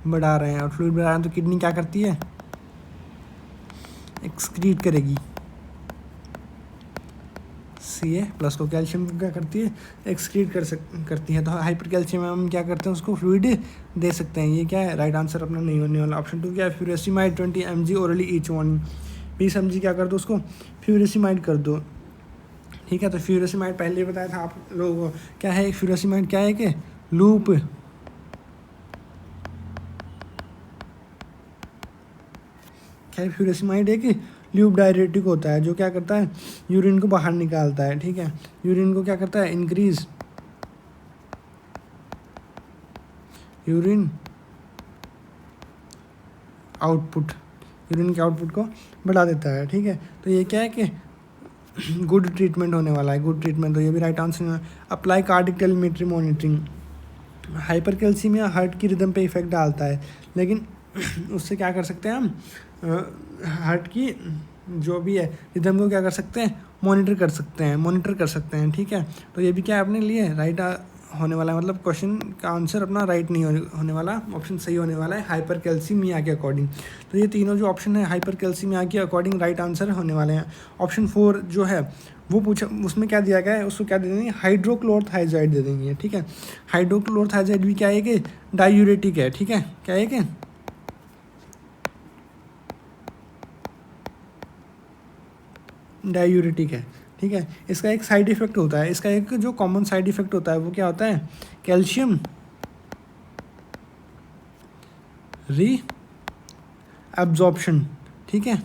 बढ़ा रहे हैं, और फ्लूइड बढ़ा रहे हैं तो किडनी क्या करती है एक्सक्रीट करेगी Ca+ को। कैल्शियम क्या करती है एक्सक्रीट करती है। तो हाइपर कैल्शियम हम क्या करते हैं उसको फ्लूइड दे सकते हैं। ये क्या है राइट आंसर अपना नहीं होने वाला। ऑप्शन 2 क्या है फ्यूरेसिमाइड 20 mg orally each morning 20 mg क्या कर दो उसको फ्यूरेसिमाइड कर दो, ठीक है। तो फ्यूरेसिमाइड पहले ही बताया था आप लोगों को क्या है फ्यूरेसिमाइड क्या है कि लूप क्या है फ्यूरेसिमाइड एक ल्यूब डायरेटिक होता है जो क्या करता है यूरिन को बाहर निकालता है, ठीक है। यूरिन को क्या करता है इंक्रीज यूरिन के आउटपुट को बढ़ा देता है, ठीक है। तो ये क्या है कि गुड ट्रीटमेंट होने वाला है, गुड ट्रीटमेंट। तो ये भी राइट आंसर है। Apply cardiac telemetry monitoring. Hyper calcaemia heart की रिदम पे इफेक्ट डालता है, लेकिन उससे क्या कर सकते हैं हम हार्ट की जो भी है रिदम को क्या कर सकते हैं मॉनिटर कर सकते हैं, ठीक है। तो ये भी क्या है अपने लिए राइट होने वाला है, मतलब क्वेश्चन का आंसर अपना राइट नहीं होने वाला, ऑप्शन सही होने वाला है हाइपर कैल्सीमिया के अकॉर्डिंग। तो ये तीनों जो ऑप्शन है हाइपर कैल्सीमिया के अकॉर्डिंग राइट आंसर होने वाले हैं। ऑप्शन 4 जो है वो पूछा उसमें क्या दिया गया है उसको क्या दे देंगे हाइड्रोक्लोरथाइजाइड दे देंगे, ठीक है। हाइड्रोक्लोरथाइजाइड भी क्या है कि डायूरेटिक है, ठीक है। क्या है कि डायूरेटिक है, ठीक है। इसका एक साइड इफेक्ट होता है, इसका एक जो कॉमन साइड इफेक्ट होता है वो क्या होता है कैल्शियम री एब्जॉर्प्शन, ठीक है।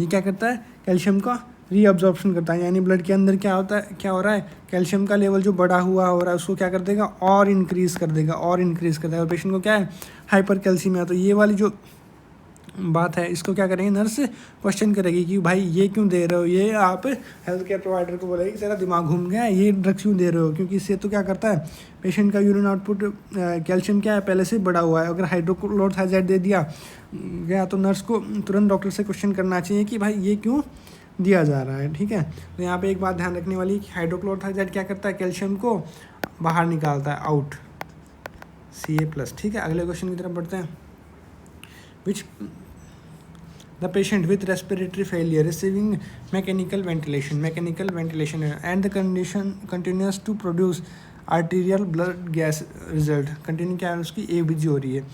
ये क्या करता है कैल्शियम का री एब्जॉर्प्शन करता है, यानी ब्लड के अंदर क्या हो रहा है कैल्शियम का लेवल जो बढ़ा हुआ हो रहा है उसको क्या कर देगा और इंक्रीज़ कर देगा और पेशेंट को क्या है हाइपर कैल्सीमिया। तो ये वाली जो बात है, इसको क्या करेंगे, नर्स क्वेश्चन करेगी कि भाई ये क्यों दे रहे हो, ये आप हेल्थ केयर प्रोवाइडर को बोलेगी कि तेरा दिमाग घूम गया है, ये ड्रग्स क्यों दे रहे हो, क्योंकि इससे तो क्या करता है, पेशेंट का यूरिन आउटपुट कैल्शियम क्या है पहले से बढ़ा हुआ है। अगर हाइड्रोक्लोरोथाइजाइड दे दिया गया तो नर्स को तुरंत डॉक्टर से क्वेश्चन करना चाहिए कि भाई ये क्यों दिया जा रहा है। ठीक है, तो यहाँ पे एक बात ध्यान रखने वाली कि हाइड्रोक्लोरोथाइजाइड क्या करता है, कैल्शियम को बाहर निकालता है, आउट, Ca+। ठीक है, अगले क्वेश्चन की तरफ बढ़ते हैं। विच the patient with respiratory failure receiving mechanical ventilation and the condition continues to produce arterial blood gas result, continue क्या है उसकी ABG हो रही है,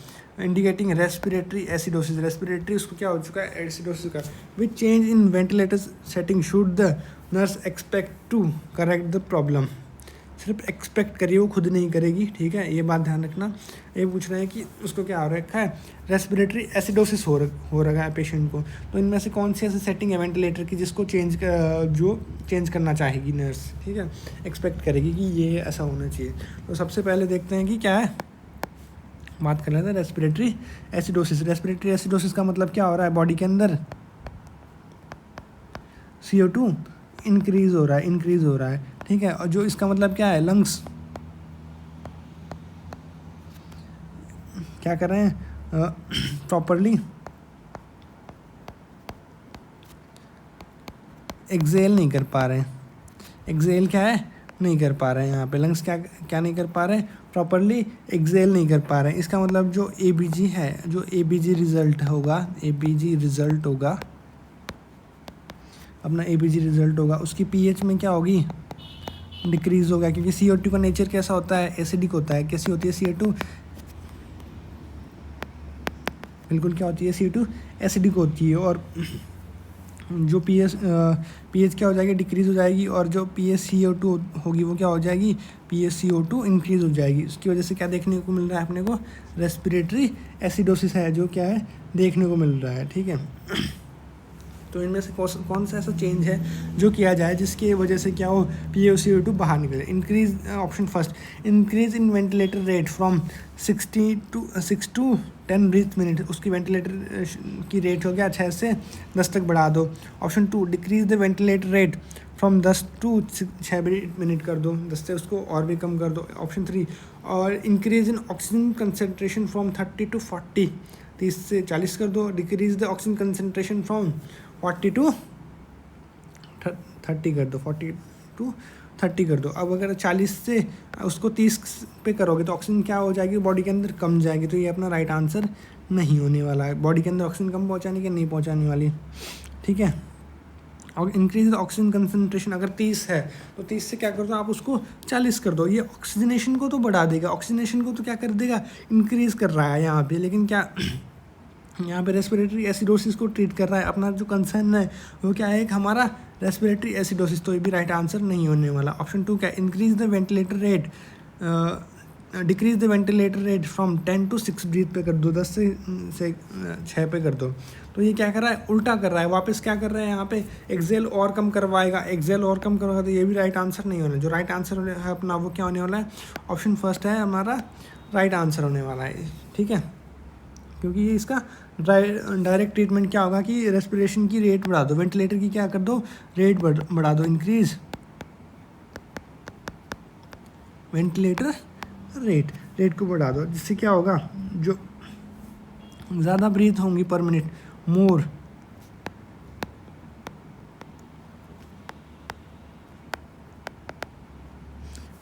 इंडिकेटिंग रेस्पिरेटरी एसिडोसिस, रेस्पिरेटरी उसको क्या हो चुका है, एसिडोसिस का। Which change in ventilator setting should the nurse expect to correct the problem, सिर्फ एक्सपेक्ट करिए, वो खुद नहीं करेगी। ठीक है, ये बात ध्यान रखना। ये पूछ रहे हैं कि उसको क्या हो रखा है, रेस्पिरेटरी एसिडोसिस हो रखा है पेशेंट को, तो इनमें से कौन सी ऐसी सेटिंग है वेंटिलेटर की जिसको चेंज करना चाहेगी नर्स। ठीक है, एक्सपेक्ट करेगी कि ये ऐसा होना चाहिए। तो सबसे पहले देखते हैं कि क्या है, बात कर लेते हैं रेस्पिरेटरी एसिडोसिस। रेस्पिरेटरी एसिडोसिस का मतलब क्या हो रहा है, बॉडी के अंदर CO2 इंक्रीज हो रहा है। ठीक है, और जो इसका मतलब क्या है, लंग्स क्या कर रहे हैं, प्रॉपरली एक्सेल नहीं कर पा रहे हैं। एक्सेल क्या है, नहीं कर पा रहे हैं। यहाँ पे लंग्स क्या नहीं कर पा रहे हैं, प्रॉपरली एक्सेल नहीं कर पा रहे हैं। इसका मतलब जो ABG है, जो ABG रिजल्ट होगा अपना ABG रिजल्ट होगा, उसकी pH में क्या होगी, डिक्रीज होगा, क्योंकि CO2 का नेचर कैसा होता है, एसिडिक होता है। कैसी होती है CO2, बिल्कुल क्या होती है, CO2 एसिडिक होती है। और जो pH क्या हो जाएगी, डिक्रीज हो जाएगी, और जो PaCO2 होगी वो क्या हो जाएगी, PaCO2 इंक्रीज हो जाएगी। इसकी वजह से क्या देखने को मिल रहा है अपने को, रेस्पिरेटरी एसिडोसिस है जो क्या है, देखने को मिल रहा है। ठीक है, तो इनमें से कौन सा ऐसा चेंज है जो किया जाए जिसकी वजह से क्या हो, PaCO2 बाहर निकले। Increase, option first, increase in ventilator rate from 6 to 10 breath minute, उसकी वेंटिलेटर की रेट हो गया 6 से 10 तक बढ़ा दो। Option 2, decrease the ventilator rate from 10 to 6 minute कर दो, 10 से उसको और भी कम कर दो। ऑप्शन 3, और increase in oxygen concentration from 30 to 40, 30 से 40 कर दो। Decrease the oxygen concentration from 40 to 30 कर दो, 40 to 30 कर दो। अब अगर 40 से उसको 30 पे करोगे तो ऑक्सीजन क्या हो जाएगी, बॉडी के अंदर कम जाएगी। तो ये अपना राइट आंसर नहीं होने वाला है, बॉडी के अंदर ऑक्सीजन कम पहुंचाने की नहीं पहुंचाने वाली। ठीक है, और इंक्रीज द ऑक्सीजन कंसनट्रेशन अगर 30 है तो 30 से क्या कर दो आप, उसको 40 कर दो। ये ऑक्सीजनेशन को तो बढ़ा देगा, ऑक्सीजनेशन को तो क्या कर देगा, इंक्रीज कर रहा है यहाँ पे, लेकिन क्या यहाँ पे रेस्पिरेटरी एसिडोसिस को ट्रीट कर रहा है। अपना जो कंसर्न है वो क्या है, एक हमारा रेस्पिरेटरी एसिडोसिस, तो ये भी राइट आंसर नहीं होने वाला। ऑप्शन 2 क्या, increase the ventilator rate, decrease the ventilator rate from 10 to 6 breath पे कर दो, 10 से 6 पे कर दो। तो ये क्या कर रहा है, उल्टा कर रहा है, वापस क्या कर रहा है, यहाँ पे एक्सेल और कम करवाएगा, तो ये भी राइट आंसर नहीं होना। जो राइट आंसर है अपना वो क्या होने वाला है, ऑप्शन फर्स्ट है हमारा राइट आंसर होने वाला है। ठीक है, क्योंकि ये इसका डायरेक्ट ट्रीटमेंट क्या होगा कि रेस्पिरेशन की रेट बढ़ा दो, वेंटिलेटर की क्या कर दो, रेट बढ़ा दो, इंक्रीज वेंटिलेटर रेट को बढ़ा दो, जिससे क्या होगा, जो ज़्यादा ब्रीथ होंगी पर मिनट, मोर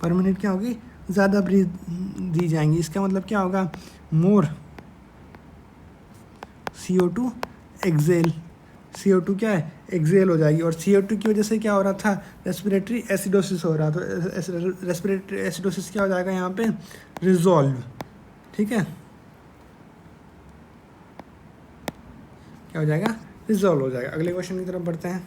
पर मिनट क्या होगी, ज़्यादा ब्रीथ दी जाएंगी। इसका मतलब क्या होगा, मोर CO2 एक्सेल, CO2 क्या है, एक्सेल हो जाएगी। और CO2 की वजह से क्या हो रहा था, रेस्पिरेटरी एसिडोसिस हो रहा, तो रेस्पिरेटरी एसिडोसिस क्या हो जाएगा यहाँ पे, रिजॉल्व। ठीक है, क्या हो जाएगा, रिजॉल्व हो जाएगा। अगले क्वेश्चन की तरफ बढ़ते हैं।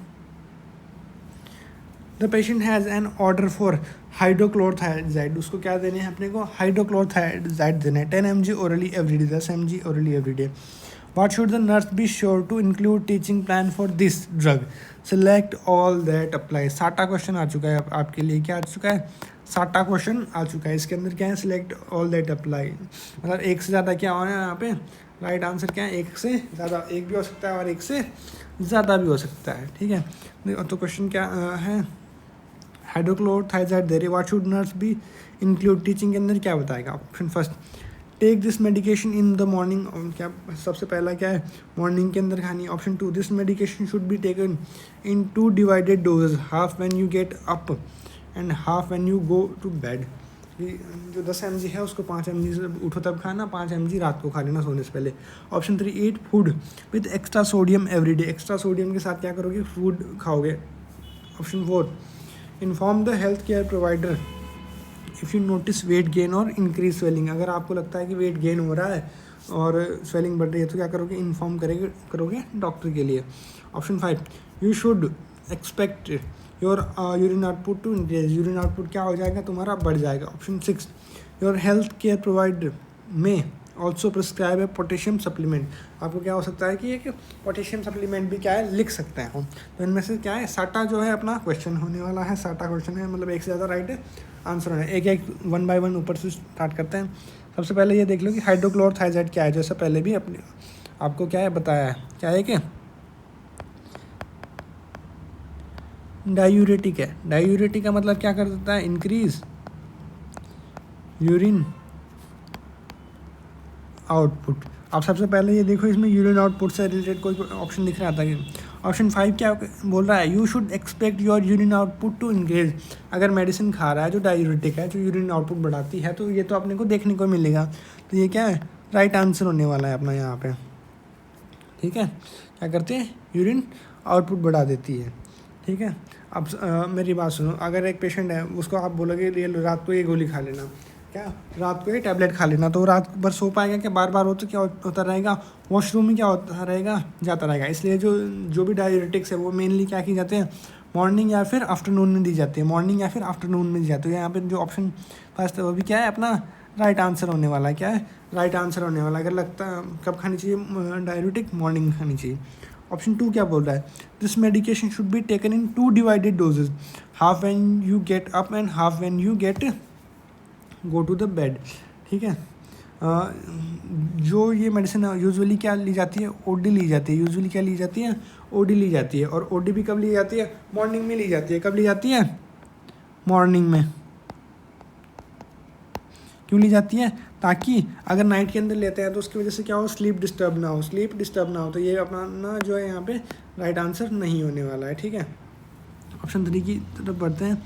The patient has an order for hydrochlorothiazide, उसको क्या देने हैं अपने को, हाइड्रोक्लोरोथाइजाइड देना है, 10 mg orally every day, 10 mg orally every day. What should the nurse be sure to include teaching plan for this drug? Select all that apply. 60 question आ चुका है आपके लिए, क्या आ चुका है, 60 क्वेश्चन आ चुका है। इसके अंदर क्या है, सिलेक्ट ऑल दैट अप्लाई, मतलब एक से ज़्यादा क्या होना है यहाँ पे, राइट आंसर क्या है, एक से ज़्यादा, एक भी हो सकता है और एक से ज़्यादा भी हो सकता है, ठीक है। तो क्वेश्चन क्या है, हाइड्रोक्लोरोथाइजाइड दे रही, what should nurse be include, teaching के अंदर क्या बताएगा। Option first, take this medication in the morning, क्या सबसे पहला क्या है, मॉर्निंग के अंदर खानी। Option two, this medication should be taken in 2 divided doses, half when you get up and half when you go to bed. जो 10 mg है उसको 5 mg से उठो तब खाना, 5 mg रात को खा लेना सोने से पहले। Option 3, eat food with extra sodium every day, extra sodium के साथ क्या करोगे, फूड खाओगे। Option 4, inform the health care provider if you notice weight gain और इंक्रीज स्वेलिंग, अगर आपको लगता है कि वेट गेन हो रहा है और स्वेलिंग बढ़ रही है तो क्या करोगे, इन्फॉर्म करोगे डॉक्टर के लिए। Option 5, you should expect your urine output to increase, urine output क्या हो जाएगा तुम्हारा, बढ़ जाएगा। Option 6, your health care provider में ऑल्सो प्रिस्क्राइब है पोटेशियम सप्लीमेंट, आपको क्या हो सकता है कि एक पोटेशियम सप्लीमेंट भी क्या है लिख सकते हैं हम। तो इनमें से क्या है, साटा जो है अपना क्वेश्चन होने वाला है, साटा क्वेश्चन है, मतलब एक से ज़्यादा राइट आंसर है। एक एक 1 बाय 1 ऊपर से स्टार्ट करते हैं। सबसे पहले ये देख लो कि हाइड्रोक्लोरोथाइजाइड क्या है, जैसे पहले भी अपने आपको क्या है बताया है, क्या है कि डायूरेटिक है। डायूरेटिक का मतलब क्या कर देता है, इंक्रीज यूरिन आउटपुट। अब सबसे पहले ये देखो इसमें यूरिन आउटपुट से रिलेटेड कोई ऑप्शन दिख रहा था कि ऑप्शन 5 क्या बोल रहा है, you should expect your urine output to increase, अगर मेडिसिन खा रहा है जो डायूरेटिक है, जो यूरिन आउटपुट बढ़ाती है, तो ये तो अपने को देखने को मिलेगा। तो ये क्या है, राइट आंसर होने वाला है अपना यहाँ पे, ठीक है। क्या करते हैं, यूरिन आउटपुट बढ़ा देती है, ठीक है। अब मेरी बात सुनो, अगर एक पेशेंट है उसको आप बोलोगे ये रात को ये गोली खा लेना, क्या रात को ये टैबलेट खा लेना, तो रात भर सो पाएगा क्या, बार बार हो तो क्या होता रहेगा, वॉशरूम में क्या होता रहेगा, जाता रहेगा। इसलिए जो भी डायूरेटिक्स है वो मेनली क्या की जाते हैं, मॉर्निंग या फिर आफ्टरनून में दी जाती है, मॉर्निंग या फिर आफ्टरनून में दी जाती है। यहाँ पे जो ऑप्शन फर्स्ट है वो भी क्या है अपना राइट आंसर होने वाला है, क्या है राइट आंसर होने वाला है। अगर लगता कब खानी चाहिए डायूरेटिक, मॉर्निंग खानी चाहिए। ऑप्शन 2 क्या बोल रहा है, this medication should be taken in 2 divided doses, half when you get up and half when you get go to the bed, ठीक है। जो ये मेडिसिन यूजुअली क्या ली जाती है, ओडी ली जाती है, यूजुअली क्या ली जाती है, ओडी ली जाती है। और ओडी भी कब ली जाती है, मॉर्निंग में ली जाती है। कब ली जाती है, मॉर्निंग में। क्यों ली जाती है, ताकि अगर नाइट के अंदर लेते हैं तो उसकी वजह से क्या हो, स्लीप डिस्टर्ब ना हो। तो ये अपना ना जो है यहाँ पे राइट आंसर नहीं होने वाला है, ठीक है। ऑप्शन 3 की तरफ बढ़ते हैं,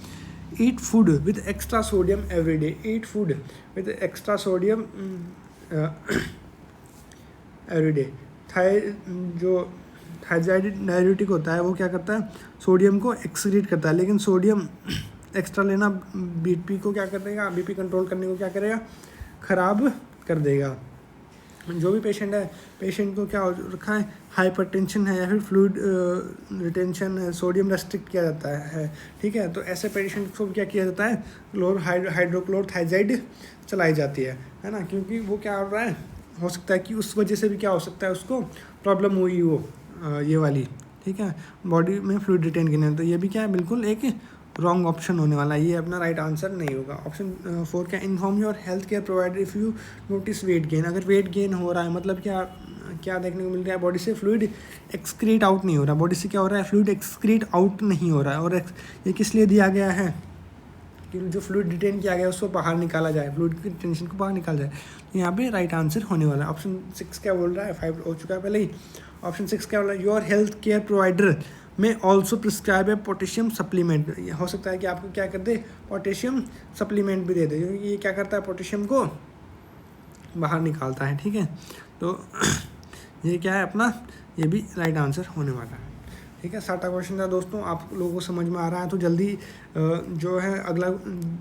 eat food with extra sodium every day, eat food with extra sodium every day. जो थायराइड डाययूरेटिक होता है वो क्या करता है, सोडियम को एक्सक्रीट करता है, लेकिन सोडियम एक्स्ट्रा लेना बीपी को क्या कर देगा, बीपी कंट्रोल करने को क्या करेगा, ख़राब कर देगा। जो भी पेशेंट है, पेशेंट को क्या हो रखा है, हाइपरटेंशन है या फिर फ्लूइड रिटेंशन है, सोडियम रेस्ट्रिक्ट किया जाता है, ठीक है। तो ऐसे पेशेंट को क्या किया जाता है, हाइड्रोक्लोरोथाइजाइड चलाई जाती है ना, क्योंकि वो क्या हो रहा है, हो सकता है कि उस वजह से भी क्या हो सकता है, उसको प्रॉब्लम हुई हो ये वाली, ठीक है, बॉडी में फ्लूइड रिटेन करने। तो ये भी क्या है, बिल्कुल एक रॉन्ग ऑप्शन होने वाला है, ये अपना राइट आंसर नहीं होगा। ऑप्शन 4 क्या, inform your health care provider if you notice weight gain, अगर वेट गेन हो रहा है मतलब क्या देखने को मिल रहा है, बॉडी से फ्लूइड एक्सक्रीट आउट नहीं हो रहा, बॉडी से क्या हो रहा है, फ्लूइड एक्सक्रीट आउट नहीं हो रहा है। और ये किस लिए दिया गया है, कि जो फ्लूइड रिटेन किया गया उसको बाहर निकाला जाए, फ्लूइड की टेंशन को बाहर निकाला जाए। तो यहाँ पे राइट आंसर होने वाला है। ऑप्शन 6 क्या बोल रहा है, 5 हो चुका है पहले ही। ऑप्शन 6 क्या बोल रहा है, योर हेल्थ केयर प्रोवाइडर में ऑल्सो प्रिस्क्राइब है पोटेशियम सप्लीमेंट, हो सकता है कि आपको क्या कर दे, पोटेशियम सप्लीमेंट भी दे दे, क्योंकि ये क्या करता है, पोटेशियम को बाहर निकालता है, ठीक है। तो ये क्या है अपना, ये भी राइट आंसर होने वाला है, ठीक है। 7वां क्वेश्चन था दोस्तों, आप लोगों को समझ में आ रहा है तो जल्दी जो है अगला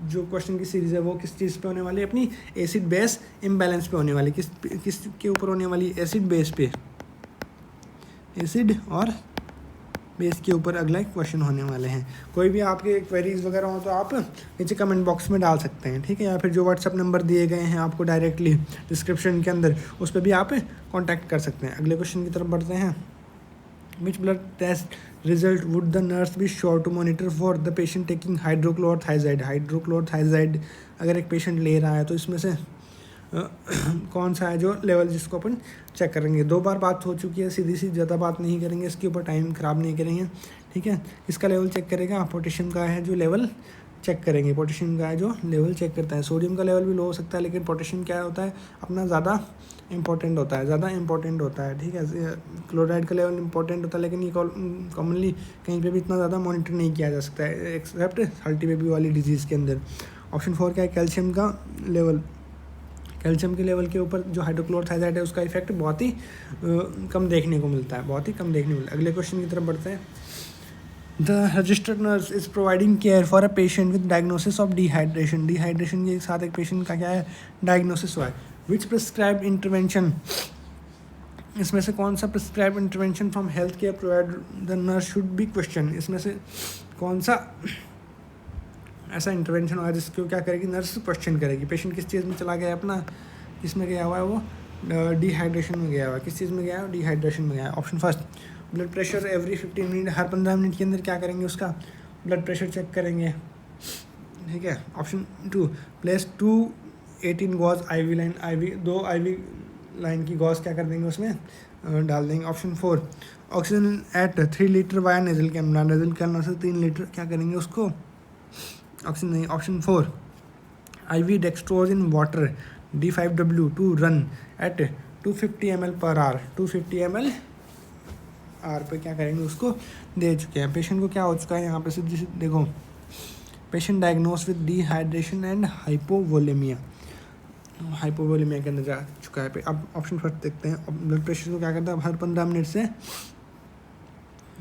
जो क्वेश्चन की सीरीज़ है वो किस चीज़ पे होने वाली है, अपनी एसिड बेस इम्बैलेंस पे होने वाली, किस के ऊपर होने वाली, एसिड बेस पे, एसिड और बेस के ऊपर अगला क्वेश्चन होने वाले हैं। कोई भी आपके क्वेरीज वगैरह हो तो आप नीचे कमेंट बॉक्स में डाल सकते हैं, ठीक है, या फिर जो व्हाट्सअप नंबर दिए गए हैं आपको डायरेक्टली डिस्क्रिप्शन के अंदर, उस पर भी आप कांटेक्ट कर सकते हैं। अगले क्वेश्चन की तरफ बढ़ते हैं, which blood test result would the nurse be sure to monitor for the patient taking hydrochlorothiazide, hydrochlorothiazide अगर एक पेशेंट ले रहा है तो इसमें से कौन सा है जो लेवल जिसको अपन चेक करेंगे। 2 बार बात हो चुकी है, सीधी सी ज़्यादा बात नहीं करेंगे, इसके ऊपर टाइम ख़राब नहीं करेंगे, ठीक है। इसका लेवल चेक करेगा, पोटेशियम का है जो लेवल चेक करेंगे, पोटेशियम का है जो लेवल चेक करता है। सोडियम का लेवल भी लो हो सकता है, लेकिन पोटेशियम क्या होता है अपना ज़्यादा इंपॉर्टेंट होता है, ठीक है। क्लोराइड का लेवल इंपॉर्टेंट होता है, लेकिन ये कॉमनली कहीं पे भी इतना ज़्यादा मॉनिटर नहीं किया जा सकता है एक्सेप्ट हल्टी बेबी वाली डिजीज़ के अंदर। ऑप्शन 4 क्या है, कैल्शियम का लेवल। कैल्शियम के लेवल के ऊपर जो हाइड्रोक्लोरोथायजाइड है उसका इफेक्ट बहुत ही कम देखने को मिलता है, अगले क्वेश्चन की तरफ बढ़ते हैं। The registered nurse is providing care for a patient with diagnosis of dehydration. Dehydration के साथ एक पेशेंट का क्या है, डायग्नोसिस हुआ है। विच प्रिस्क्राइब्ड इंटरवेंशन, इसमें से कौन सा prescribed intervention from health care provide the nurse should be question. इसमें से कौन सा ऐसा इंटरवेंशन होगा जिसको क्या करेगी, नर्स क्वेश्चन करेगी। पेशेंट किस चीज़ में चला गया अपना, किस में गया हुआ है वो, डिहाइड्रेशन में गया हुआ है। किस चीज़ में गया है, डिहाइड्रेशन में गया है। Option first, blood pressure every 15 minute, हर 15 मिनट के अंदर क्या करेंगे, उसका ब्लड प्रेशर चेक करेंगे, ठीक है। Option 2, place 218 gauge IV line, दो IV लाइन की गॉज क्या कर देंगे उसमें डाल देंगे। Option 4, oxygen at 3 litre via nasal cannula, nasal cannula से 3 लीटर क्या करेंगे उसको, ऑप्शन नहीं। Option 4, IV dextrose in water D5W to run at 250 ml per hour, 250 ml आर पे क्या करेंगे उसको दे चुके हैं। पेशेंट को क्या हो चुका है यहाँ पे सीधी देखो, patient diagnose with dehydration and hypovolemia के अंदर जा चुका है। अब ऑप्शन फर्स्ट देखते हैं। ब्लड प्रेशर को क्या करता है, हर 15 मिनट से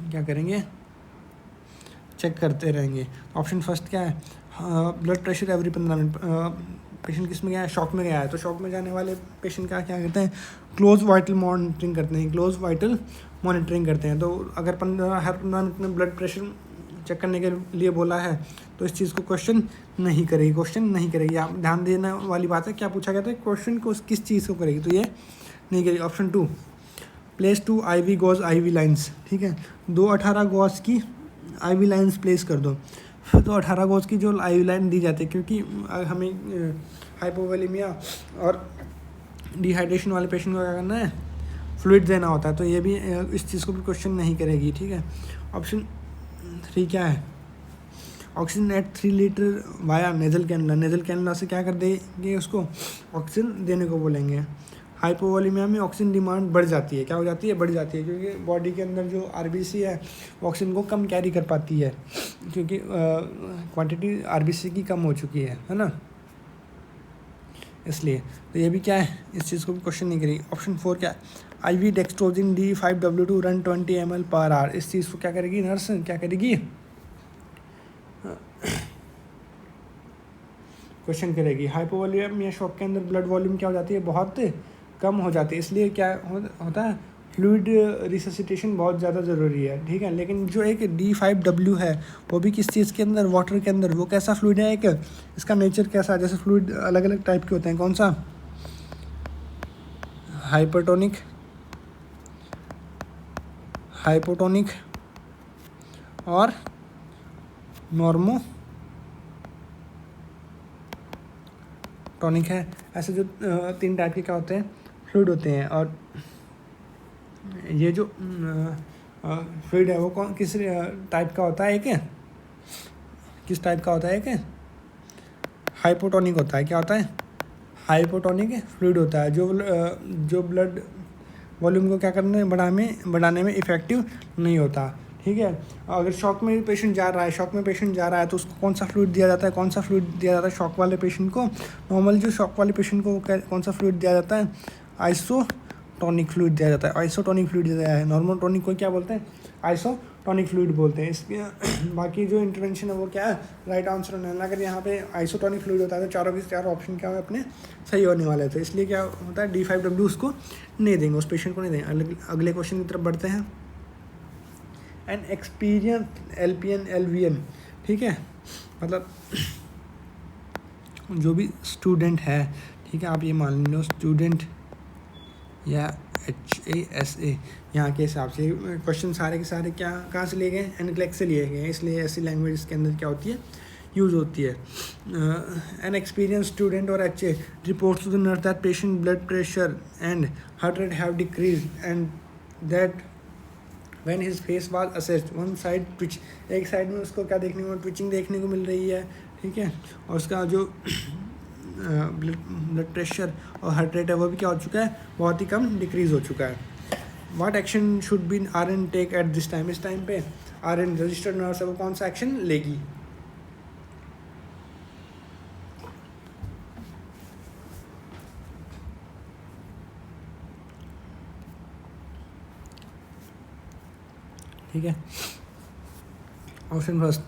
क्या करेंगे, चेक करते रहेंगे। ऑप्शन फर्स्ट क्या है, blood pressure every 15 minute. Patient किस में गया है, शॉक में गया है, तो शॉक में जाने वाले पेशेंट का क्या करते हैं, क्लोज वाइटल मॉनिटरिंग करते हैं। तो अगर हर 15 मिनट में ब्लड प्रेशर चेक करने के लिए बोला है तो इस चीज़ को क्वेश्चन नहीं करेगी। आप ध्यान देने वाली बात है, क्या पूछा गया था, क्वेश्चन को किस चीज़ को करेगी, तो ये नहीं करेगी। Option 2, place 2 IV gauge IV lines, ठीक है। 218 गॉज की IV लाइन्स प्लेस कर दो। तो 18 गॉज की जो IV लाइन दी जाती है, क्योंकि हमें हाइपोवोलेमिया और डिहाइड्रेशन वाले पेशेंट को क्या करना है, फ्लूइड देना होता है, तो ये भी इस चीज़ को भी क्वेश्चन नहीं करेगी, ठीक है। ऑप्शन 3 क्या है, oxygen at 3 litre via nasal cannula से क्या कर देंगे, उसको ऑक्सीजन देने को बोलेंगे। हाइपोवोलेमिया में ऑक्सीजन डिमांड बढ़ जाती है, बढ़ जाती है, क्योंकि बॉडी के अंदर जो RBC है वो ऑक्सीजन को कम कैरी कर पाती है, क्योंकि क्वांटिटी RBC की कम हो चुकी है ना, इसलिए। तो ये भी क्या है, इस चीज़ को भी क्वेश्चन नहीं करेगी। ऑप्शन 4 क्या है, IV dextrose in D5W to run 20 ml per hour, इस चीज़ को क्या करेगी, नर्स क्या करेगी, क्वेश्चन करेगी। हाइपोवोलेमिया शॉक के अंदर ब्लड वॉल्यूम क्या हो जाती है, बहुत कम हो जाती है, इसलिए क्या होता है, फ्लूइड रिससिटेशन बहुत ज़्यादा ज़रूरी है, ठीक है। लेकिन जो एक D5W है वो भी किस चीज़ के अंदर, वाटर के अंदर, वो कैसा फ्लूइड है, एक इसका नेचर कैसा है, जैसे फ्लूइड अलग अलग टाइप के होते हैं, कौन सा, हाइपोटोनिक और नॉर्मोटोनिक है। ऐसे जो 3 टाइप के क्या होते हैं, फ्लूइड होते हैं। और ये जो फ्लूइड है वो किस टाइप का होता है, किस टाइप का होता है, एक हाइपोटोनिक होता है। क्या होता है, हाइपोटोनिक फ्लूइड होता है, जो ब्लड वॉल्यूम को क्या करने बढ़ाने में इफेक्टिव नहीं होता, ठीक है। अगर शॉक में पेशेंट जा रहा है तो उसको कौन सा फ्लूइड दिया जाता है, शॉक वाले पेशेंट को, नॉर्मल जो शॉक वाले पेशेंट को कौन सा फ्लूइड दिया जाता है, आइसोटोनिक फ्लूइड दिया जाता है। नॉर्मल टॉनिक को क्या बोलते हैं, आइसोटोनिक फ्लूइड बोलते हैं। इसके बाकी जो इंटरवेंशन है वो क्या है, राइट आंसर होने वाला। अगर यहाँ पे आइसोटोनिक फ्लूइड होता है तो चारों के चारों ऑप्शन क्या है अपने सही होने वाले थे, इसलिए क्या होता है, D5W उसको नहीं देंगे, उस पेशेंट को नहीं देंगे। अगले क्वेश्चन की तरफ बढ़ते हैं। एन एक्सपीरियंस LPN LVN, ठीक है, मतलब जो भी स्टूडेंट है, ठीक है, आप ये मान लो स्टूडेंट या HASA, यहाँ के हिसाब से क्वेश्चन सारे के सारे क्या कहाँ से लिए गए, NCLEX से लिए गए हैं, इसलिए ऐसी लैंग्वेज के अंदर क्या होती है, यूज़ होती है. An experienced student or HA reports to the nurse that patient blood pressure and heart rate have decreased, and that when his face was assessed one side twitch, एक साइड में उसको क्या देखने को ट्विचिंग देखने को मिल रही है, ठीक है, और उसका जो ब्लड प्रेशर और हार्ट रेट है वो भी क्या हो चुका है, बहुत ही कम डिक्रीज़ हो चुका है. What action should be RN take at this time, इस टाइम पे RN रजिस्टर्ड नर्स है वो कौन सा एक्शन लेगी. ठीक है, option first,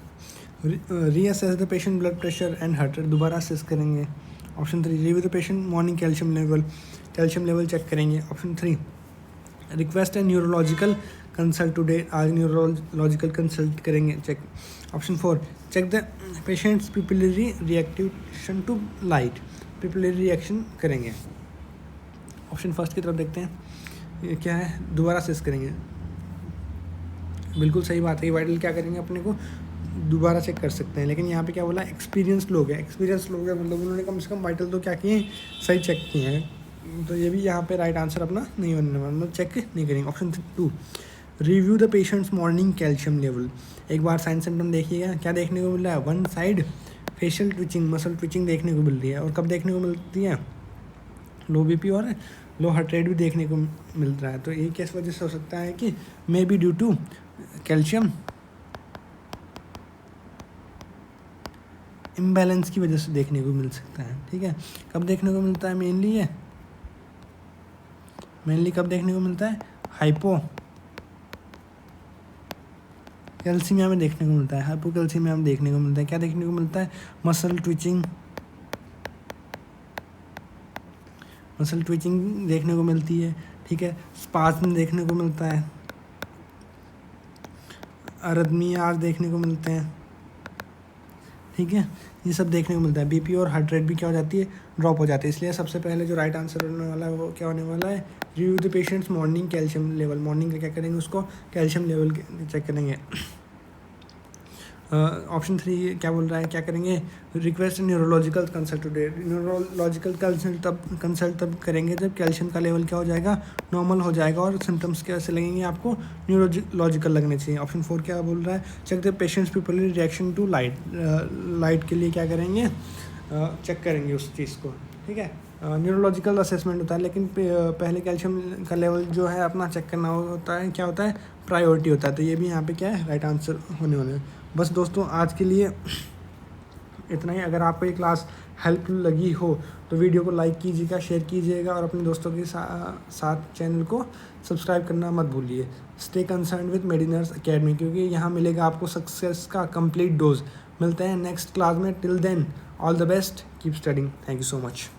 reassess the patient blood pressure and heart rate, दोबारा असेस करेंगे. Option 3, review the patient morning calcium level check करेंगे. Option 3, request a neurological consult today, आज न्यूरोलॉजिकल कंसल्ट करेंगे, check. Option 4, check the patient's pupillary reaction to light, पिपिलरी reaction करेंगे. Option first की तरफ देखते हैं, ये क्या है, दोबारा असेस करेंगे. बिल्कुल सही बात है, वाइटल क्या करेंगे, अपने को दोबारा चेक कर सकते हैं, लेकिन यहाँ पे क्या बोला, एक्सपीरियंस लोग हैं मतलब उन्होंने कम से कम वाइटल तो क्या किए हैं, सही चेक किए हैं, तो ये भी यहाँ पे राइट आंसर अपना नहीं बनने वाला, मतलब चेक नहीं करेंगे. Option 2, review the patients morning calcium level, एक बार साइन सिम्टम देखिएगा, क्या देखने को मिल रहा है, one side facial twitching, muscle twitching देखने को मिल रही है, और कब देखने को मिलती है, लो BP और लो हार्ट रेट भी देखने को मिल रहा है. तो ये किस वजह से हो सकता है कि may be due to calcium imbalance की वजह से देखने को मिल सकता है. ठीक है, कब देखने को मिलता है, मेनली कब देखने को मिलता है, हाइपो कैल्सीमिया में देखने को मिलता है, हाइपोकैल्सीमिया में देखने को मिलता है. क्या देखने को मिलता है, मसल ट्विचिंग देखने को मिलती है. ठीक है, स्पाज्म देखने को मिलता है, अरिथमियाज देखने को मिलते हैं. ठीक है, ये सब देखने को मिलता है. BP और हार्ट रेट भी क्या हो जाती है, ड्रॉप हो जाती है. इसलिए सबसे पहले जो राइट आंसर होने वाला है वो क्या होने वाला है, review the patients morning calcium level. Morning क्या करेंगे, उसको कैल्शियम लेवल चेक करेंगे. ऑप्शन 3 क्या बोल रहा है, क्या करेंगे, request neurological consult today. Neurological consult तब करेंगे जब कैल्शियम का लेवल क्या हो जाएगा, नॉर्मल हो जाएगा, और सिम्टम्स कैसे लगेंगे, आपको न्यूरोलॉजिकल लगने चाहिए. ऑप्शन 4 क्या बोल रहा है, check the patient's pupillary reaction to light के लिए क्या करेंगे, चेक करेंगे उस चीज़ को. ठीक है, न्यूरोलॉजिकल असेसमेंट होता है, लेकिन पहले कैल्शियम का लेवल जो है अपना चेक करना होता है, क्या होता है, प्रायोरिटी होता है. तो ये भी यहाँ पे क्या है, राइट आंसर होने वाले हैं. बस दोस्तों आज के लिए इतना ही. अगर आपको ये क्लास हेल्पफुल लगी हो तो वीडियो को लाइक कीजिएगा, शेयर कीजिएगा, और अपने दोस्तों के साथ चैनल को सब्सक्राइब करना मत भूलिए. स्टे कंसर्न विद मेडिनर्स एकेडमी, क्योंकि यहाँ मिलेगा आपको सक्सेस का कंप्लीट डोज. मिलते हैं नेक्स्ट क्लास में. Till then all the best, keep studying. Thank you so much.